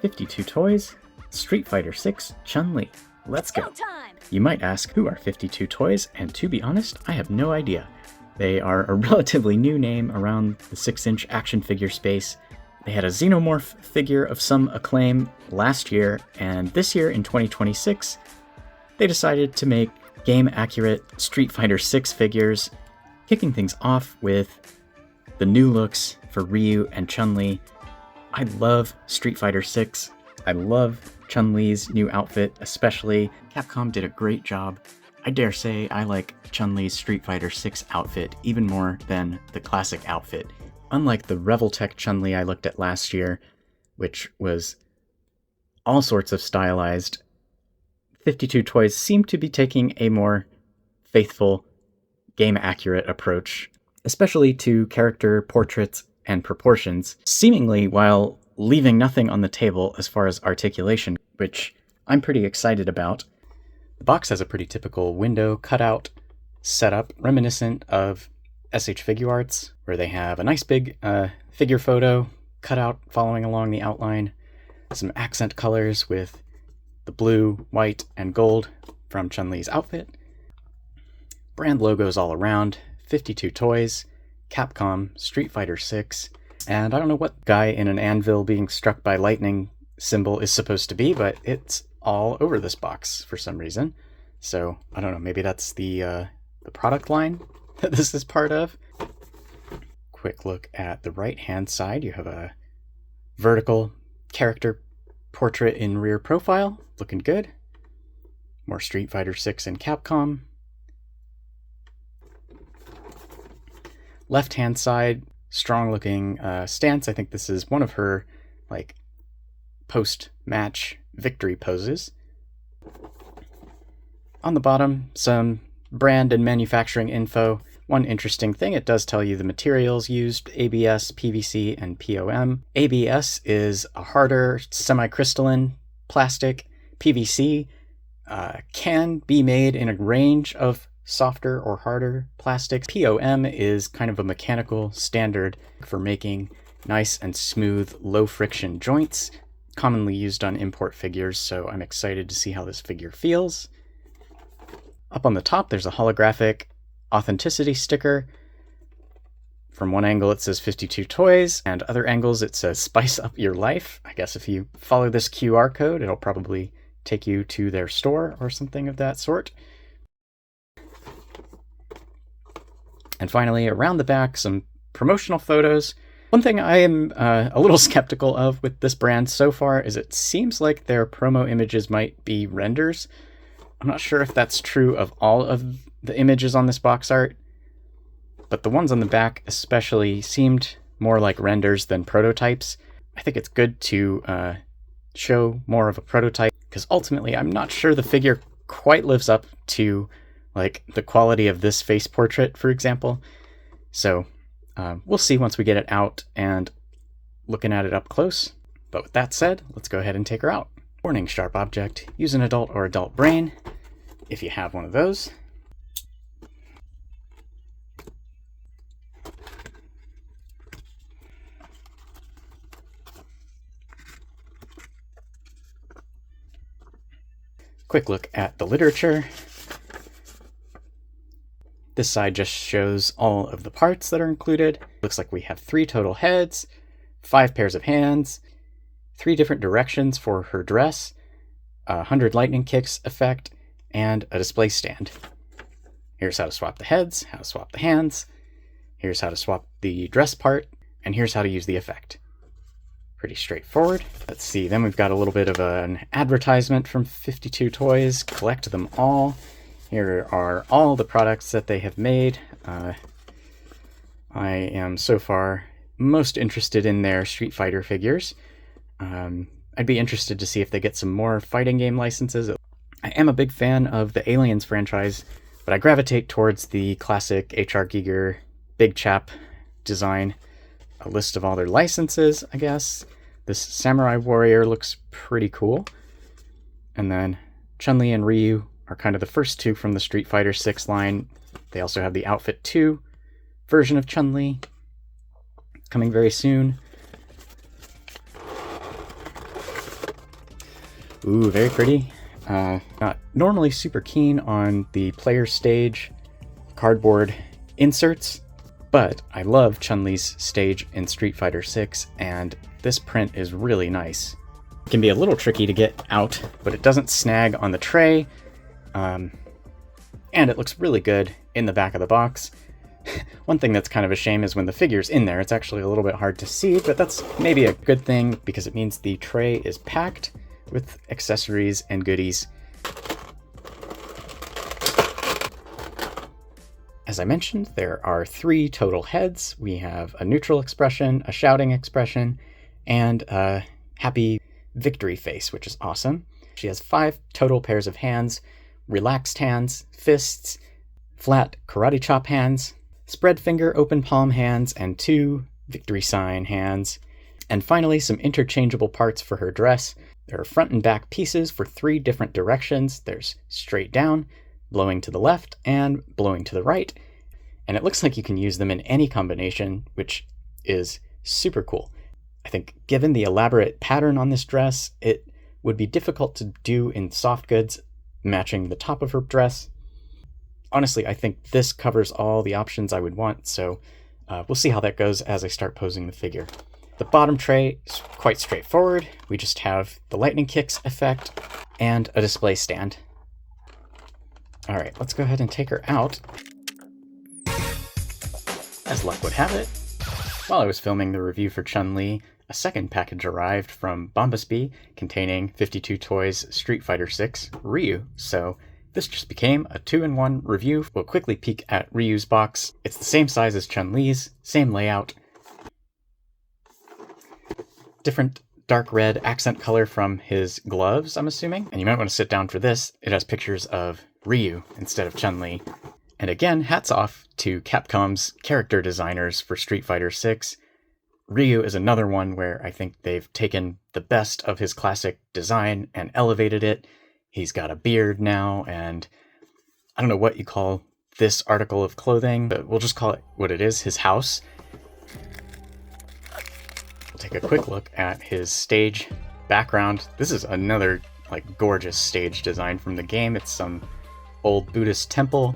52 toys, Street Fighter 6 Chun-Li. Let's go! You might ask, who are 52 toys? And to be honest, I have no idea. They are a relatively new name around the 6-inch action figure space. They had a Xenomorph figure of some acclaim last year, and this year in 2026, they decided to make game-accurate Street Fighter 6 figures, kicking things off with the new looks for Ryu and Chun-Li. I love Street Fighter 6. I love Chun-Li's new outfit, especially. Capcom did a great job. I dare say I like Chun-Li's Street Fighter 6 outfit even more than the classic outfit. Unlike the Reveltech Chun-Li I looked at last year, which was all sorts of stylized, 52 Toys seem to be taking a more faithful, game-accurate approach, especially to character portraits and proportions, seemingly while leaving nothing on the table as far as articulation, which I'm pretty excited about. The box has a pretty typical window cutout setup, reminiscent of SH Figuarts, where they have a nice big figure photo cutout following along the outline, some accent colors with the blue, white, and gold from Chun-Li's outfit, brand logos all around, 52 Toys, Capcom, Street Fighter 6, and I don't know what guy in an anvil being struck by lightning symbol is supposed to be, but it's all over this box for some reason. So, I don't know, maybe that's the product line that this is part of. Quick look at the right-hand side. You have a vertical character portrait in rear profile, looking good. More Street Fighter 6 and Capcom. Left-hand side, strong-looking stance. I think this is one of her like post-match victory poses. On the bottom, some brand and manufacturing info. One interesting thing, it does tell you the materials used, ABS, PVC, and POM. ABS is a harder semi-crystalline plastic. PVC can be made in a range of softer or harder plastics. POM is kind of a mechanical standard for making nice and smooth, low-friction joints, commonly used on import figures, so I'm excited to see how this figure feels. Up on the top, there's a holographic authenticity sticker. From one angle, it says 52 Toys, and other angles, it says Spice Up Your Life. I guess if you follow this QR code, it'll probably take you to their store or something of that sort. And finally, around the back, some promotional photos. One thing I am a little skeptical of with this brand so far is it seems like their promo images might be renders. I'm not sure if that's true of all of the images on this box art, but the ones on the back especially seemed more like renders than prototypes. I think it's good to show more of a prototype, because ultimately I'm not sure the figure quite lives up to like the quality of this face portrait, for example. So we'll see once we get it out and looking at it up close. But with that said, let's go ahead and take her out. Warning, sharp object. Use an adult or adult brain if you have one of those. Quick look at the literature. This side just shows all of the parts that are included. Looks like we have 3 total heads, 5 pairs of hands, 3 different directions for her dress, a 100 lightning kicks effect, and a display stand. Here's how to swap the heads, how to swap the hands, here's how to swap the dress part, and here's how to use the effect. Pretty straightforward. Let's see, then we've got a little bit of an advertisement from 52 Toys. Collect them all. Here are all the products that they have made. I am so far most interested in their Street Fighter figures. I'd be interested to see if they get some more fighting game licenses. I am a big fan of the Aliens franchise, but I gravitate towards the classic H.R. Giger Big Chap design. A list of all their licenses, I guess. This Samurai Warrior looks pretty cool. And then Chun-Li and Ryu are kind of the first 2 from the Street Fighter 6 line. They also have the Outfit 2 version of Chun-Li coming very soon. Ooh, very pretty. Not normally super keen on the player stage cardboard inserts, but I love Chun-Li's stage in Street Fighter 6, and this print is really nice. It can be a little tricky to get out, but it doesn't snag on the tray, and it looks really good in the back of the box. One thing that's kind of a shame is when the figure's in there, it's actually a little bit hard to see, but that's maybe a good thing because it means the tray is packed with accessories and goodies. As I mentioned, there are 3 total heads. We have a neutral expression, a shouting expression, and a happy victory face, which is awesome. She has 5 total pairs of hands: relaxed hands, fists, flat karate chop hands, spread finger open palm hands, and 2 victory sign hands. And finally, some interchangeable parts for her dress. There are front and back pieces for 3 different directions. There's straight down, blowing to the left, and blowing to the right. And it looks like you can use them in any combination, which is super cool. I think given the elaborate pattern on this dress, it would be difficult to do in soft goods matching the top of her dress. Honestly, I think this covers all the options I would want, so we'll see how that goes as I start posing the figure. The bottom tray is quite straightforward. We just have the lightning kicks effect and a display stand. All right, let's go ahead and take her out. As luck would have it, while I was filming the review for Chun-Li, a second package arrived from Bombasby containing 52 Toys Street Fighter 6 Ryu, so this just became a 2-in-1 review. We'll quickly peek at Ryu's box. It's the same size as Chun-Li's, same layout. Different dark red accent color from his gloves, I'm assuming. And you might want to sit down for this. It has pictures of Ryu instead of Chun-Li. And again, hats off to Capcom's character designers for Street Fighter 6. Ryu is another one where I think they've taken the best of his classic design and elevated it. He's got a beard now, and I don't know what you call this article of clothing, but we'll just call it what it is, his house. We'll take a quick look at his stage background. This is another gorgeous stage design from the game. It's some old Buddhist temple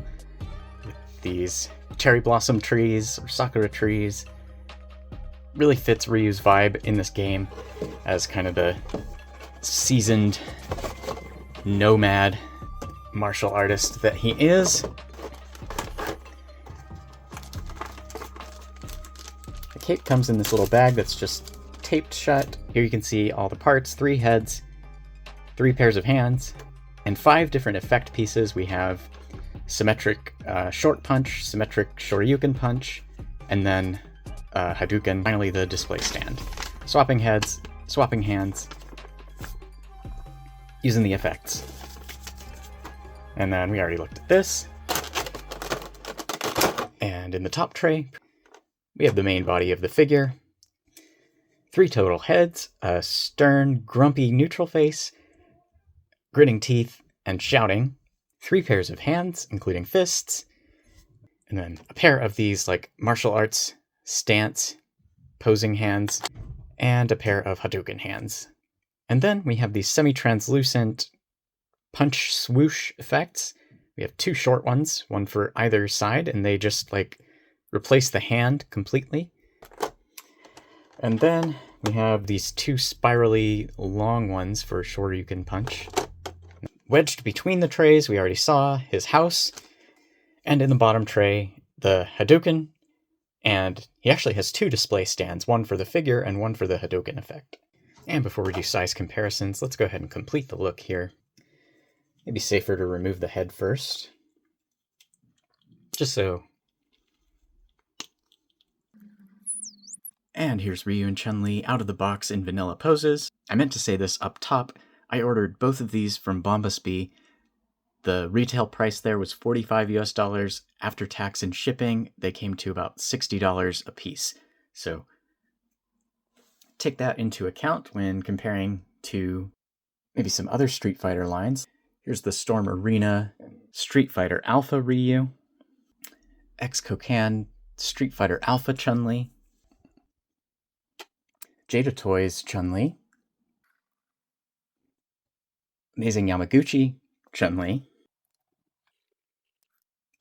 with these cherry blossom trees or sakura trees. Really fits Ryu's vibe in this game as kind of the seasoned nomad martial artist that he is. The cape comes in this little bag that's just taped shut. Here you can see all the parts: 3 heads, 3 pairs of hands, and 5 different effect pieces. We have symmetric short punch, symmetric shoryuken punch, and then Hadouken. Finally, the display stand. Swapping heads, swapping hands, using the effects. And then we already looked at this. And in the top tray, we have the main body of the figure. 3 total heads, a stern, grumpy neutral face, gritting teeth, and shouting. 3 pairs of hands, including fists. And then a pair of these martial arts stance posing hands, and a pair of Hadouken hands. And then we have these semi-translucent punch swoosh effects. We have 2 short ones, one for either side, and they just replace the hand completely. And then we have these 2 spirally long ones for shoryuken punch. Wedged between the trays, we already saw his house, and in the bottom tray, the Hadouken, and he actually has 2 display stands, one for the figure and one for the Hadouken effect. And before we do size comparisons, let's go ahead and complete the look here. Maybe safer to remove the head first. Just so. And here's Ryu and Chun-Li out of the box in vanilla poses. I meant to say this up top. I ordered both of these from Bombasby. The retail price there was $45 US. After tax and shipping, they came to about $60 a piece. So take that into account when comparing to maybe some other Street Fighter lines. Here's the Storm Arena Street Fighter Alpha Ryu, X-Kokan Street Fighter Alpha Chun-Li, Jada Toys Chun-Li, Amazing Yamaguchi Chun-Li,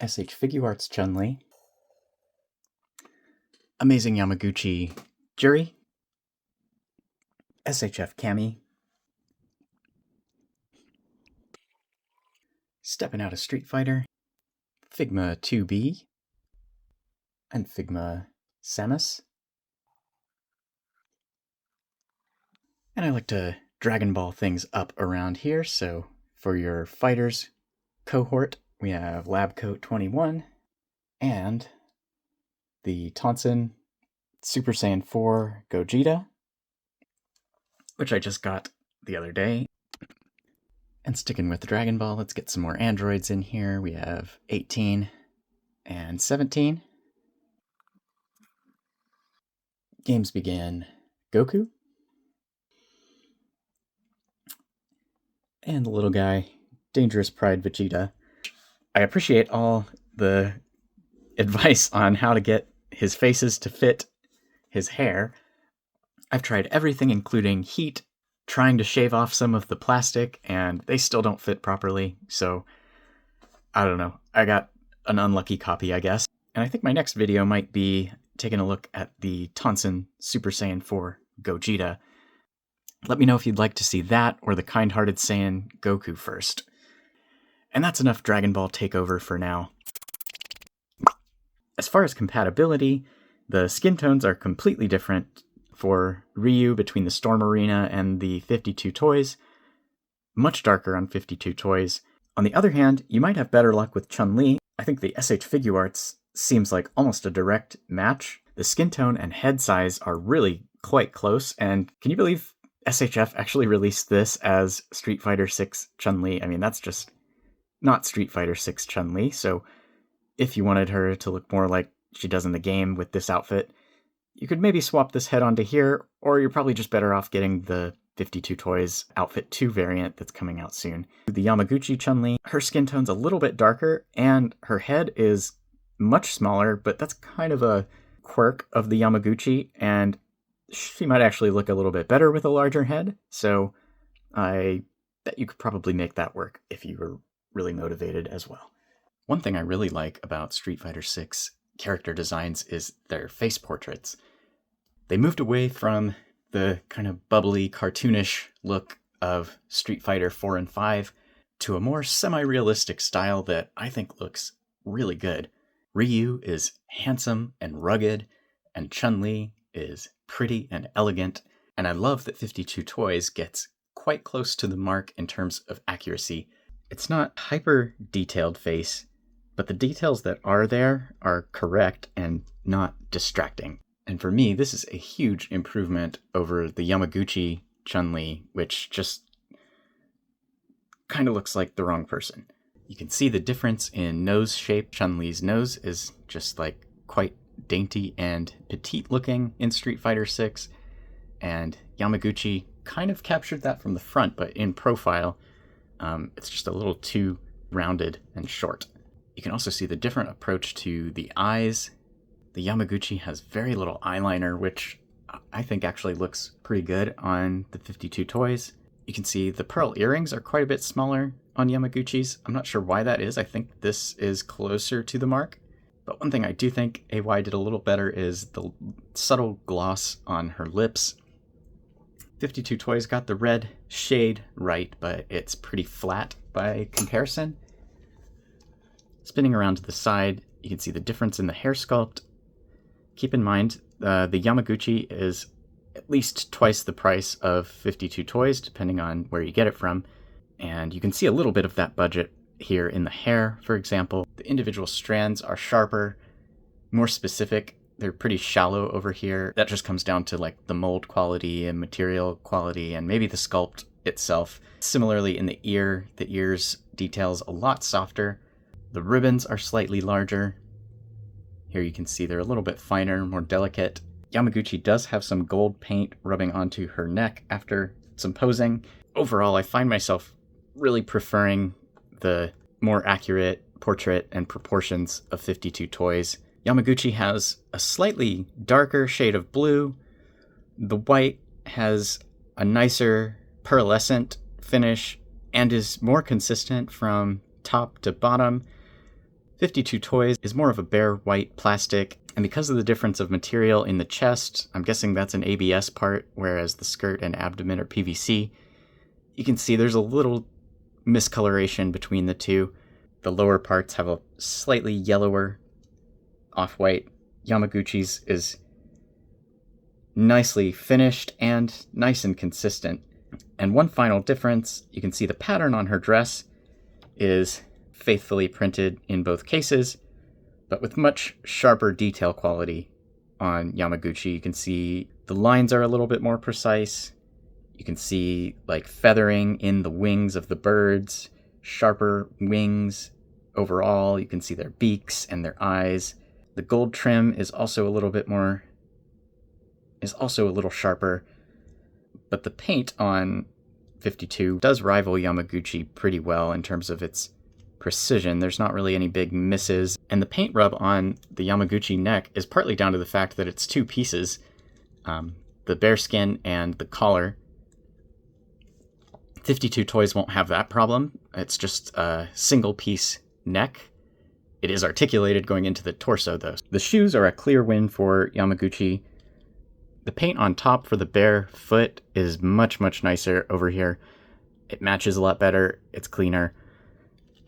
SH6 Arts Chun-Li, Amazing Yamaguchi Jury, SHF Kami, Stepping Out of Street Fighter, Figma 2B, and Figma Samus. And I like to Dragon Ball things up around here, so for your fighters cohort, we have Lab Coat 21 and the Tonson Super Saiyan 4 Gogeta, which I just got the other day. And sticking with Dragon Ball, let's get some more androids in here. We have 18 and 17. Games begin Goku. And the little guy, Dangerous Pride Vegeta. I appreciate all the advice on how to get his faces to fit his hair. I've tried everything, including heat, trying to shave off some of the plastic, and they still don't fit properly, so I don't know. I got an unlucky copy, I guess. And I think my next video might be taking a look at the Tonson Super Saiyan 4 Gogeta. Let me know if you'd like to see that or the kind-hearted Saiyan Goku first. And that's enough Dragon Ball takeover for now. As far as compatibility, the skin tones are completely different for Ryu between the Storm Arena and the 52 toys. Much darker on 52 toys. On the other hand, you might have better luck with Chun-Li. I think the SH6 Arts seems like almost a direct match. The skin tone and head size are really quite close, and can you believe SHF actually released this as Street Fighter 6 Chun-Li? I mean, that's just not Street Fighter 6 Chun-Li, so if you wanted her to look more like she does in the game with this outfit, you could maybe swap this head onto here, or you're probably just better off getting the 52 Toys Outfit 2 variant that's coming out soon. The Yamaguchi Chun-Li, her skin tone's a little bit darker, and her head is much smaller, but that's kind of a quirk of the Yamaguchi, and she might actually look a little bit better with a larger head, so I bet you could probably make that work if you were really motivated as well. One thing I really like about Street Fighter 6 character designs is their face portraits. They moved away from the kind of bubbly, cartoonish look of Street Fighter 4 and 5 to a more semi-realistic style that I think looks really good. Ryu is handsome and rugged, and Chun-Li is pretty and elegant, and I love that 52 Toys gets quite close to the mark in terms of accuracy. It's not hyper-detailed face, but the details that are there are correct and not distracting. And for me, this is a huge improvement over the Yamaguchi Chun-Li, which just kind of looks like the wrong person. You can see the difference in nose shape. Chun-Li's nose is just like quite dainty and petite looking in Street Fighter 6, and Yamaguchi kind of captured that from the front, but in profile, it's just a little too rounded and short. You can also see the different approach to the eyes. The Yamaguchi has very little eyeliner, which I think actually looks pretty good on the 52 Toys. You can see the pearl earrings are quite a bit smaller on Yamaguchi's. I'm not sure why that is. I think this is closer to the mark. But one thing I do think AY did a little better is the subtle gloss on her lips. 52 Toys got the red shade right, but it's pretty flat by comparison. Spinning around to the side, you can see the difference in the hair sculpt. Keep in mind, the Yamaguchi is at least twice the price of 52 Toys, depending on where you get it from. And you can see a little bit of that budget here in the hair, for example. The individual strands are sharper, more specific. They're pretty shallow over here. That just comes down to like the mold quality and material quality and maybe the sculpt itself. Similarly in the ears details a lot softer. The ribbons are slightly larger. Here you can see they're a little bit finer, more delicate. Yamaguchi does have some gold paint rubbing onto her neck after some posing. Overall, I find myself really preferring the more accurate portrait and proportions of 52 Toys. Yamaguchi has a slightly darker shade of blue. The white has a nicer pearlescent finish, and is more consistent from top to bottom. 52 Toys is more of a bare white plastic, and because of the difference of material in the chest, I'm guessing that's an ABS part, whereas the skirt and abdomen are PVC. You can see there's a little miscoloration between the two. The lower parts have a slightly yellower off-white. Yamaguchi's is nicely finished and nice and consistent. And one final difference, you can see the pattern on her dress is faithfully printed in both cases, but with much sharper detail quality on Yamaguchi. You can see the lines are a little bit more precise. You can see like feathering in the wings of the birds, sharper wings overall. You can see their beaks and their eyes. The gold trim is also a little sharper, but the paint on 52 does rival Yamaguchi pretty well in terms of its precision. There's not really any big misses, and the paint rub on the Yamaguchi neck is partly down to the fact that it's two pieces, the bearskin and the collar. 52 Toys won't have that problem. It's just a single piece neck. It is articulated going into the torso though. The shoes are a clear win for Yamaguchi. The paint on top for the bare foot is much, much nicer over here. It matches a lot better. It's cleaner.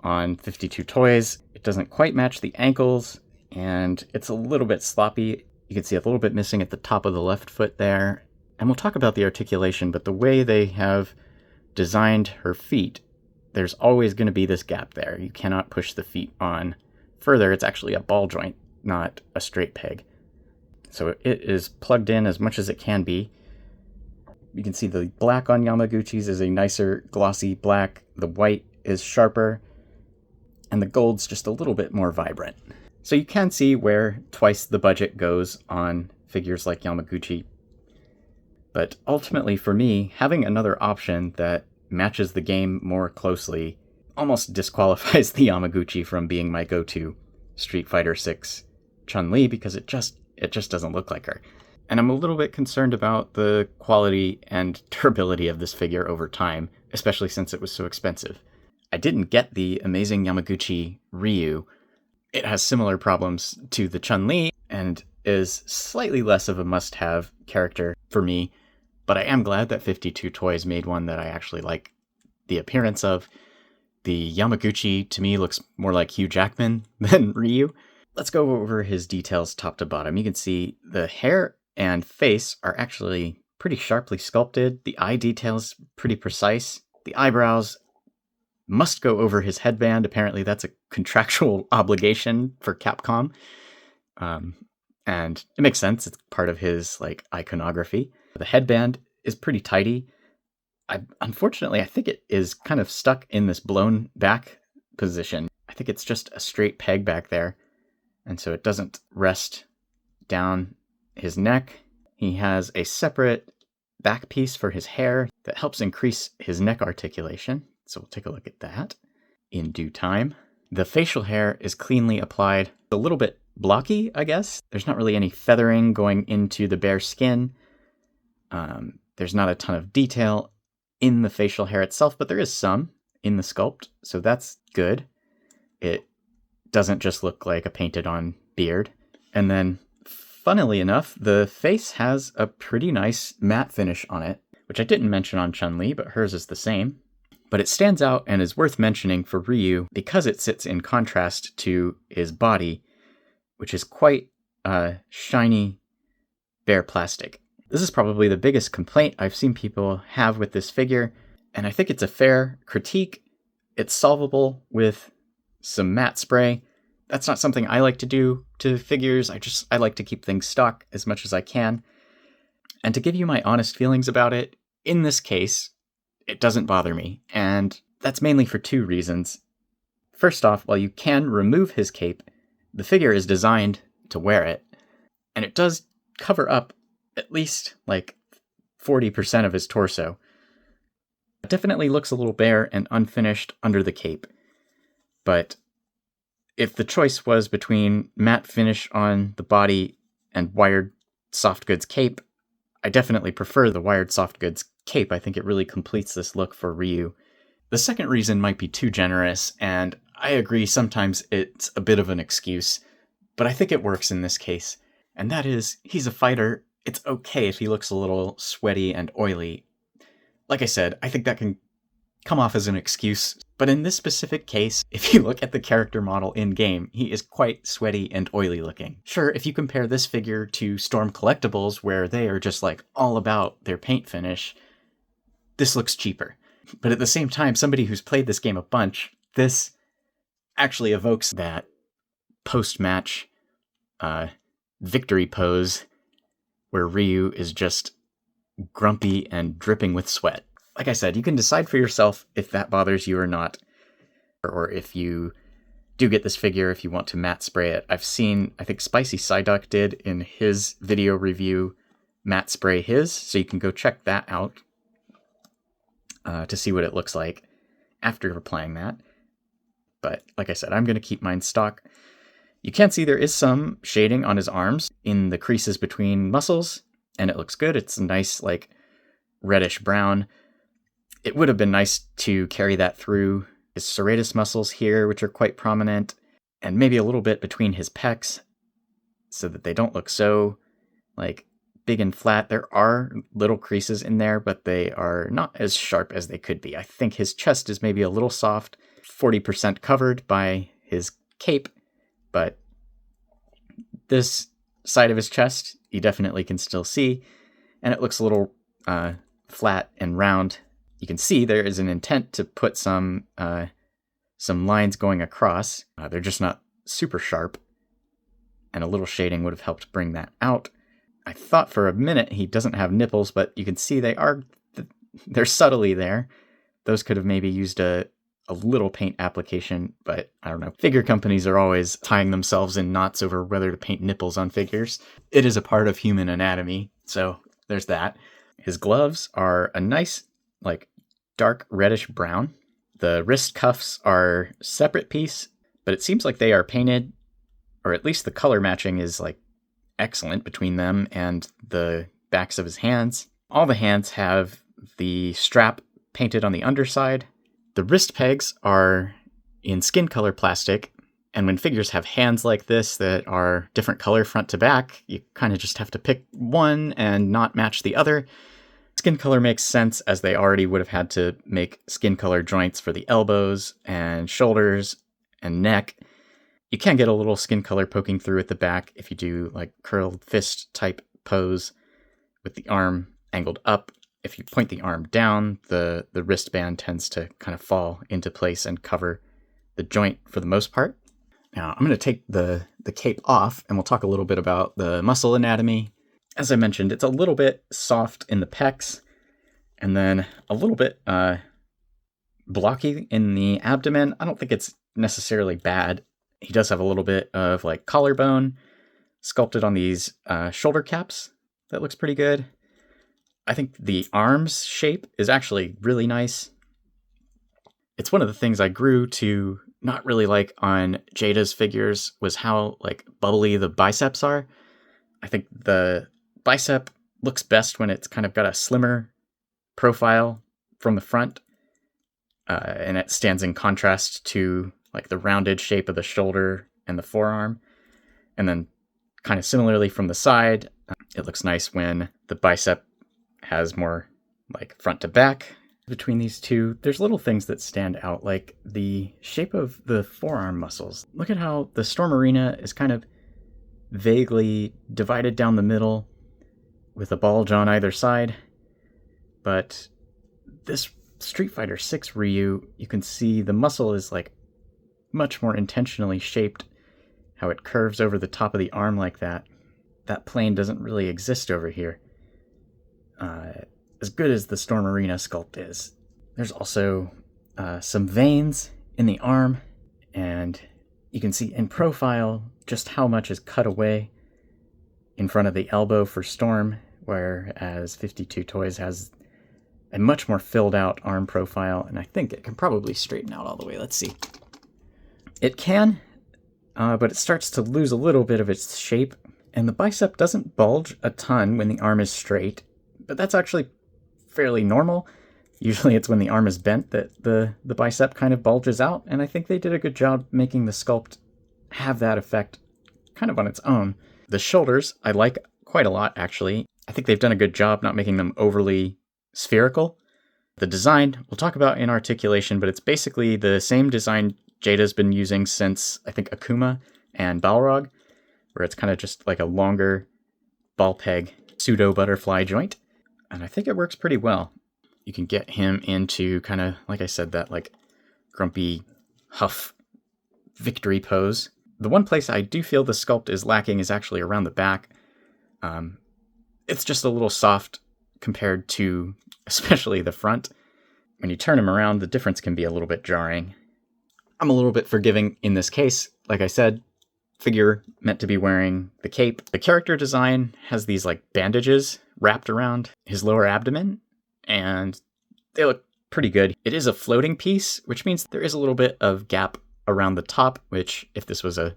On 52 Toys, it doesn't quite match the ankles, and it's a little bit sloppy. You can see a little bit missing at the top of the left foot there. And we'll talk about the articulation, but the way they have designed her feet, there's always going to be this gap there. You cannot push the feet on further. It's actually a ball joint, not a straight peg. So it is plugged in as much as it can be. You can see the black on Yamaguchi's is a nicer glossy black. The white is sharper, and the gold's just a little bit more vibrant. So you can see where twice the budget goes on figures like Yamaguchi. But ultimately for me, having another option that matches the game more closely almost disqualifies the Yamaguchi from being my go-to Street Fighter 6 Chun-Li, because it just doesn't look like her. And I'm a little bit concerned about the quality and durability of this figure over time, especially since it was so expensive. I didn't get the amazing Yamaguchi Ryu. It has similar problems to the Chun-Li and is slightly less of a must-have character for me, but I am glad that 52 Toys made one that I actually like the appearance of. The Yamaguchi, to me, looks more like Hugh Jackman than Ryu. Let's go over his details top to bottom. You can see the hair and face are actually pretty sharply sculpted. The eye detail's pretty precise. The eyebrows must go over his headband. Apparently that's a contractual obligation for Capcom. And it makes sense. It's part of his iconography. The headband is pretty tidy. Unfortunately, I think it is kind of stuck in this blown back position. I think it's just a straight peg back there, and so it doesn't rest down his neck. He has a separate back piece for his hair that helps increase his neck articulation. So we'll take a look at that in due time. The facial hair is cleanly applied. A little bit blocky, I guess. There's not really any feathering going into the bare skin. There's not a ton of detail in the facial hair itself, but there is some in the sculpt, so that's good. It doesn't just look like a painted on beard. And then, funnily enough, the face has a pretty nice matte finish on it, which I didn't mention on Chun-Li, but hers is the same. But it stands out and is worth mentioning for Ryu because it sits in contrast to his body, which is quite shiny, bare plastic. This is probably the biggest complaint I've seen people have with this figure, and I think it's a fair critique. It's solvable with some matte spray. That's not something I like to do to figures. I like to keep things stock as much as I can. And to give you my honest feelings about it, in this case, it doesn't bother me, and that's mainly for two reasons. First off, while you can remove his cape, the figure is designed to wear it, and it does cover up at least 40% of his torso. It definitely looks a little bare and unfinished under the cape, but if the choice was between matte finish on the body and wired soft goods cape, I definitely prefer the wired soft goods cape. I think it really completes this look for Ryu. The second reason might be too generous, and I agree sometimes it's a bit of an excuse, but I think it works in this case. And that is, he's a fighter. It's okay if he looks a little sweaty and oily. Like I said, I think that can come off as an excuse, but in this specific case, if you look at the character model in-game, he is quite sweaty and oily looking. Sure, if you compare this figure to Storm Collectibles, where they are just like all about their paint finish, this looks cheaper. But at the same time, somebody who's played this game a bunch, this actually evokes that post-match victory pose where Ryu is just grumpy and dripping with sweat. Like I said, you can decide for yourself if that bothers you or not, or if you do get this figure, if you want to matte spray it. I've seen, I think Spicy Psyduck did in his video review, matte spray his, so you can go check that out to see what it looks like after applying that. But like I said, I'm going to keep mine stock. You can see there is some shading on his arms in the creases between muscles, and it looks good. It's a nice, like, reddish brown. It would have been nice to carry that through his serratus muscles here, which are quite prominent, and maybe a little bit between his pecs, so that they don't look so, like, big and flat. There are little creases in there, but they are not as sharp as they could be. I think his chest is maybe a little soft, 40% covered by his cape, but this side of his chest, you definitely can still see, and it looks a little flat and round. You can see there is an intent to put some lines going across. They're just not super sharp, and a little shading would have helped bring that out. I thought for a minute he doesn't have nipples, but you can see they're subtly there. Those could have maybe used a little paint application, but I don't know. Figure companies are always tying themselves in knots over whether to paint nipples on figures. It is a part of human anatomy, so there's that. His gloves are a nice, like, dark reddish brown. The wrist cuffs are a separate piece, but it seems like they are painted, or at least the color matching is, like, excellent between them and the backs of his hands. All the hands have the strap painted on the underside. The wrist pegs are in skin color plastic, and when figures have hands like this that are different color front to back, you kind of just have to pick one and not match the other. Skin color makes sense, as they already would have had to make skin color joints for the elbows and shoulders and neck. You can get a little skin color poking through at the back if you do like curled fist type pose with the arm angled up. If you point the arm down, the wristband tends to kind of fall into place and cover the joint for the most part. Now I'm going to take the cape off, and we'll talk a little bit about the muscle anatomy. As I mentioned, it's a little bit soft in the pecs, and then a little bit blocky in the abdomen. I don't think it's necessarily bad. He does have a little bit of like collarbone sculpted on these shoulder caps. That looks pretty good. I think the arms shape is actually really nice. It's one of the things I grew to not really like on Jada's figures, was how like bubbly the biceps are. I think the bicep looks best when it's kind of got a slimmer profile from the front, and it stands in contrast to like the rounded shape of the shoulder and the forearm. And then kind of similarly from the side, it looks nice when the bicep has more like front to back. Between these two, there's little things that stand out, like the shape of the forearm muscles. Look at how the Storm Arena is kind of vaguely divided down the middle with a bulge on either side. But this Street Fighter 6 Ryu, you can see the muscle is like much more intentionally shaped, how it curves over the top of the arm like that. That plane doesn't really exist over here. As good as the Storm Arena sculpt is. There's also some veins in the arm, and you can see in profile just how much is cut away in front of the elbow for Storm, whereas 52 Toys has a much more filled out arm profile, and I think it can probably straighten out all the way. Let's see. It can, but it starts to lose a little bit of its shape, and the bicep doesn't bulge a ton when the arm is straight, but that's actually fairly normal. Usually it's when the arm is bent that the bicep kind of bulges out, and I think they did a good job making the sculpt have that effect kind of on its own. The shoulders I like quite a lot, actually. I think they've done a good job not making them overly spherical. The design we'll talk about in Articulation, but it's basically the same design Jada's been using since, I think, Akuma and Balrog, where it's kind of just like a longer ball peg pseudo-butterfly joint. And I think it works pretty well. You can get him into kind of, like I said, that like grumpy huff victory pose. The one place I do feel the sculpt is lacking is actually around the back. It's just a little soft compared to especially the front. When you turn him around, the difference can be a little bit jarring. I'm a little bit forgiving in this case. Like I said, figure meant to be wearing the cape. The character design has these like bandages wrapped around his lower abdomen, and they look pretty good. It is a floating piece, which means there is a little bit of gap around the top, which if this was a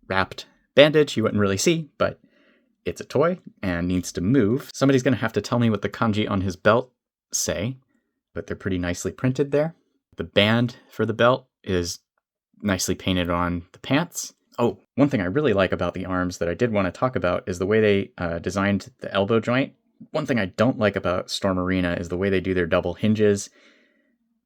wrapped bandage, you wouldn't really see, but it's a toy and needs to move. Somebody's going to have to tell me what the kanji on his belt say, but they're pretty nicely printed there. The band for the belt is nicely painted on the pants. Oh, one thing I really like about the arms that I did want to talk about is the way they designed the elbow joint. One thing I don't like about Storm Arena is the way they do their double hinges.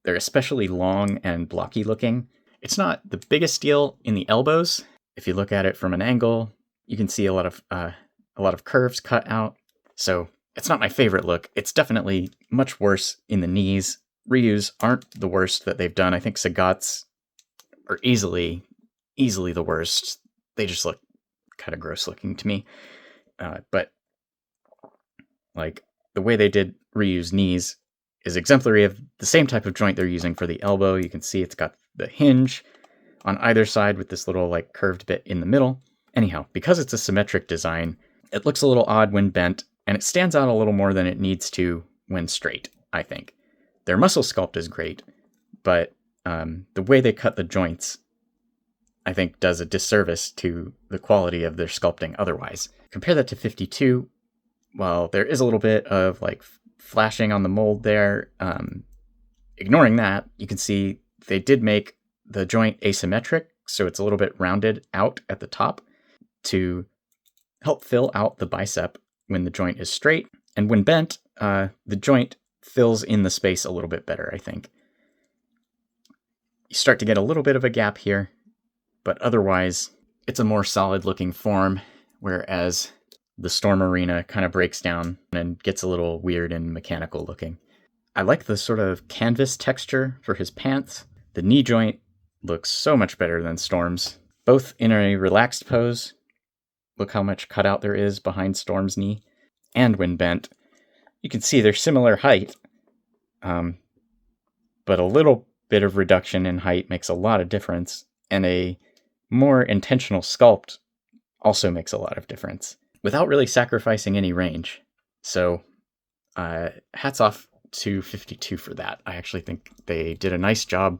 They're especially long and blocky looking. It's not the biggest deal in the elbows. If you look at it from an angle, you can see a lot of curves cut out. So it's not my favorite look. It's definitely much worse in the knees. Ryu's aren't the worst that they've done. I think Sagat's are easily the worst. They just look kind of gross looking to me. But like the way they did Ryu's knees is exemplary of the same type of joint they're using for the elbow. You can see it's got the hinge on either side with this little like curved bit in the middle. Anyhow, because it's a symmetric design, it looks a little odd when bent, and it stands out a little more than it needs to when straight, I think. Their muscle sculpt is great, but the way they cut the joints, I think, does a disservice to the quality of their sculpting otherwise. Compare that to 52. While there is a little bit of like flashing on the mold there, ignoring that, you can see they did make the joint asymmetric, so it's a little bit rounded out at the top to help fill out the bicep when the joint is straight. And when bent, the joint fills in the space a little bit better, I think. You start to get a little bit of a gap here, but otherwise, it's a more solid looking form, whereas the Storm Arena kind of breaks down and gets a little weird and mechanical looking. I like the sort of canvas texture for his pants. The knee joint looks so much better than Storm's, both in a relaxed pose. Look how much cutout there is behind Storm's knee, and when bent. You can see they're similar height, but a little bit of reduction in height makes a lot of difference, and a more intentional sculpt also makes a lot of difference, without really sacrificing any range. So, hats off to 52 for that. I actually think they did a nice job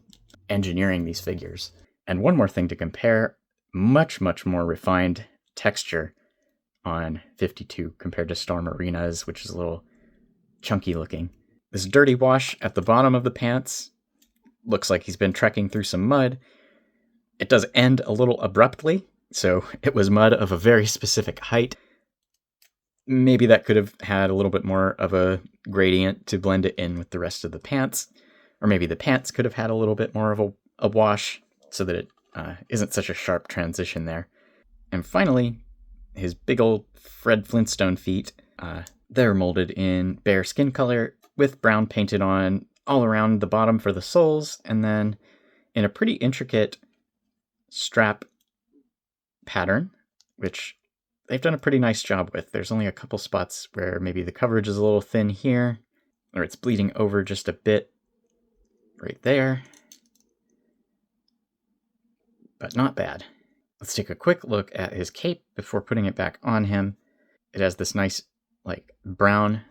engineering these figures. And one more thing to compare, much more refined texture on 52 compared to Storm Arena's, which is a little chunky looking. This dirty wash at the bottom of the pants looks like he's been trekking through some mud. It does end a little abruptly, so it was mud of a very specific height. Maybe that could have had a little bit more of a gradient to blend it in with the rest of the pants. Or maybe the pants could have had a little bit more of a wash so that it isn't such a sharp transition there. And finally, his big old Fred Flintstone feet. They're molded in bare skin color with brown painted on all around the bottom for the soles, and then in a pretty intricate strap pattern, which they've done a pretty nice job with. There's only a couple spots where maybe the coverage is a little thin here, or it's bleeding over just a bit right there, but not bad. Let's take a quick look at his cape before putting it back on him. It has this nice, like, brown,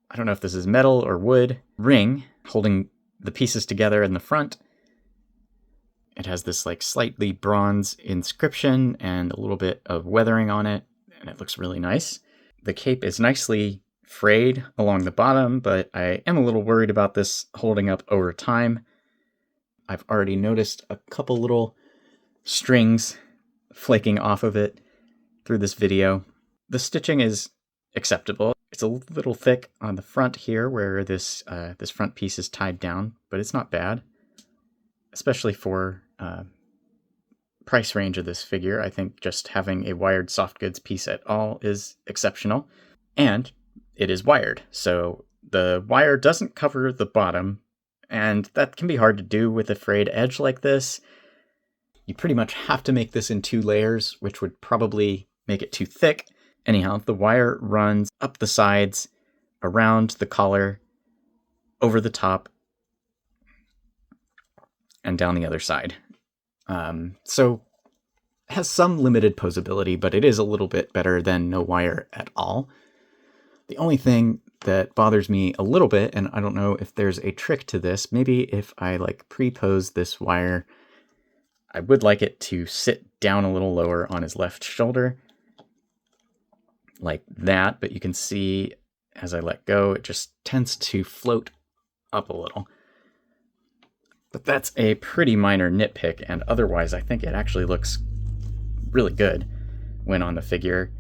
I don't know if this is metal or wood, ring holding the pieces together in the front. It has this, like, slightly bronze inscription and a little bit of weathering on it, and it looks really nice. The cape is nicely frayed along the bottom, but I am a little worried about this holding up over time. I've already noticed a couple little strings flaking off of it through this video. The stitching is acceptable. It's a little thick on the front here where this front piece is tied down, but it's not bad, especially for price range of this figure. I think just having a wired soft goods piece at all is exceptional. And it is wired, so the wire doesn't cover the bottom, and that can be hard to do with a frayed edge like this. You pretty much have to make this in 2 layers, which would probably make it too thick. Anyhow, the wire runs up the sides, around the collar, over the top, and down the other side. So it has some limited posability, but it is a little bit better than no wire at all. The only thing that bothers me a little bit, and I don't know if there's a trick to this, maybe if I like pre-pose this wire, I would like it to sit down a little lower on his left shoulder, like that, but you can see as I let go, it just tends to float up a little. But that's a pretty minor nitpick, and otherwise I think it actually looks really good when on the figure.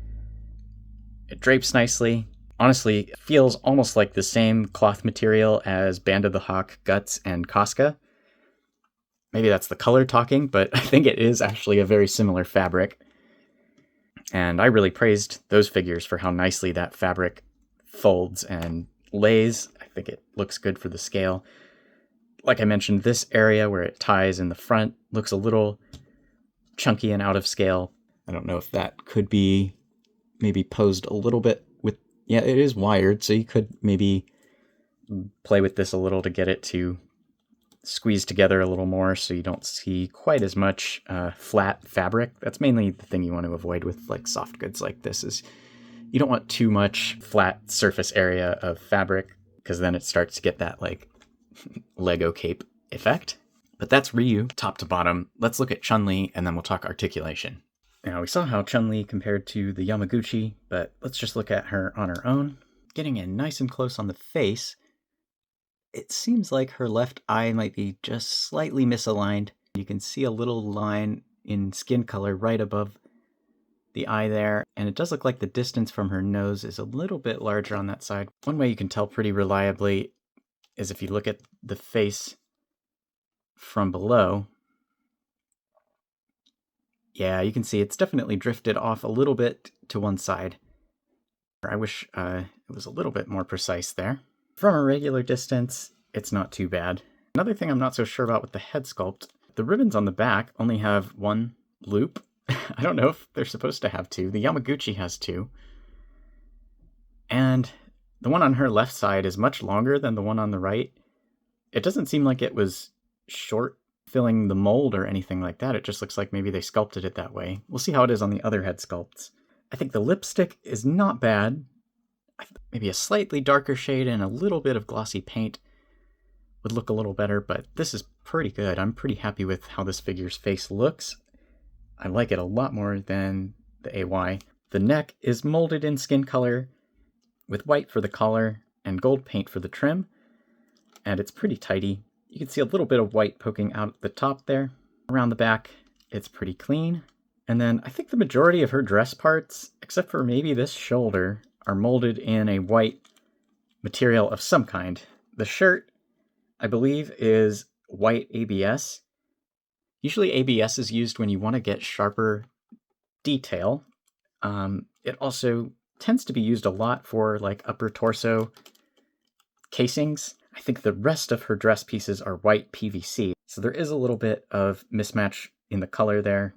It drapes nicely. Honestly, it feels almost like the same cloth material as Band of the Hawk, Guts, and Casca. Maybe that's the color talking, but I think it is actually a very similar fabric. And I really praised those figures for how nicely that fabric folds and lays. I think it looks good for the scale. Like I mentioned, this area where it ties in the front looks a little chunky and out of scale. I don't know if that could be maybe posed a little bit with, yeah, it is wired, so you could maybe play with this a little to get it to squeeze together a little more so you don't see quite as much flat fabric. That's mainly the thing you want to avoid with like soft goods like this, is you don't want too much flat surface area of fabric, because then it starts to get that like Lego cape effect. But that's Ryu, top to bottom. Let's look at Chun-Li, and then we'll talk articulation. Now, we saw how Chun-Li compared to the Yamaguchi, but let's just look at her on her own. Getting in nice and close on the face, it seems like her left eye might be just slightly misaligned. You can see a little line in skin color right above the eye there, and it does look like the distance from her nose is a little bit larger on that side. One way you can tell pretty reliably is if you look at the face from below. Yeah, you can see it's definitely drifted off a little bit to one side. I wish it was a little bit more precise there. From a regular distance, it's not too bad. Another thing I'm not so sure about with the head sculpt, the ribbons on the back only have 1 loop. I don't know if they're supposed to have 2. The Yamaguchi has 2. And the one on her left side is much longer than the one on the right. It doesn't seem like it was short filling the mold or anything like that. It just looks like maybe they sculpted it that way. We'll see how it is on the other head sculpts. I think the lipstick is not bad. Maybe a slightly darker shade and a little bit of glossy paint would look a little better, but this is pretty good. I'm pretty happy with how this figure's face looks. I like it a lot more than the AY. The neck is molded in skin color with white for the collar and gold paint for the trim, and it's pretty tidy. You can see a little bit of white poking out at the top there. Around the back, it's pretty clean. And then I think the majority of her dress parts, except for maybe this shoulder, are molded in a white material of some kind. The shirt, I believe, is white ABS. Usually ABS is used when you want to get sharper detail. It also tends to be used a lot for like upper torso casings. I think the rest of her dress pieces are white PVC. So there is a little bit of mismatch in the color there.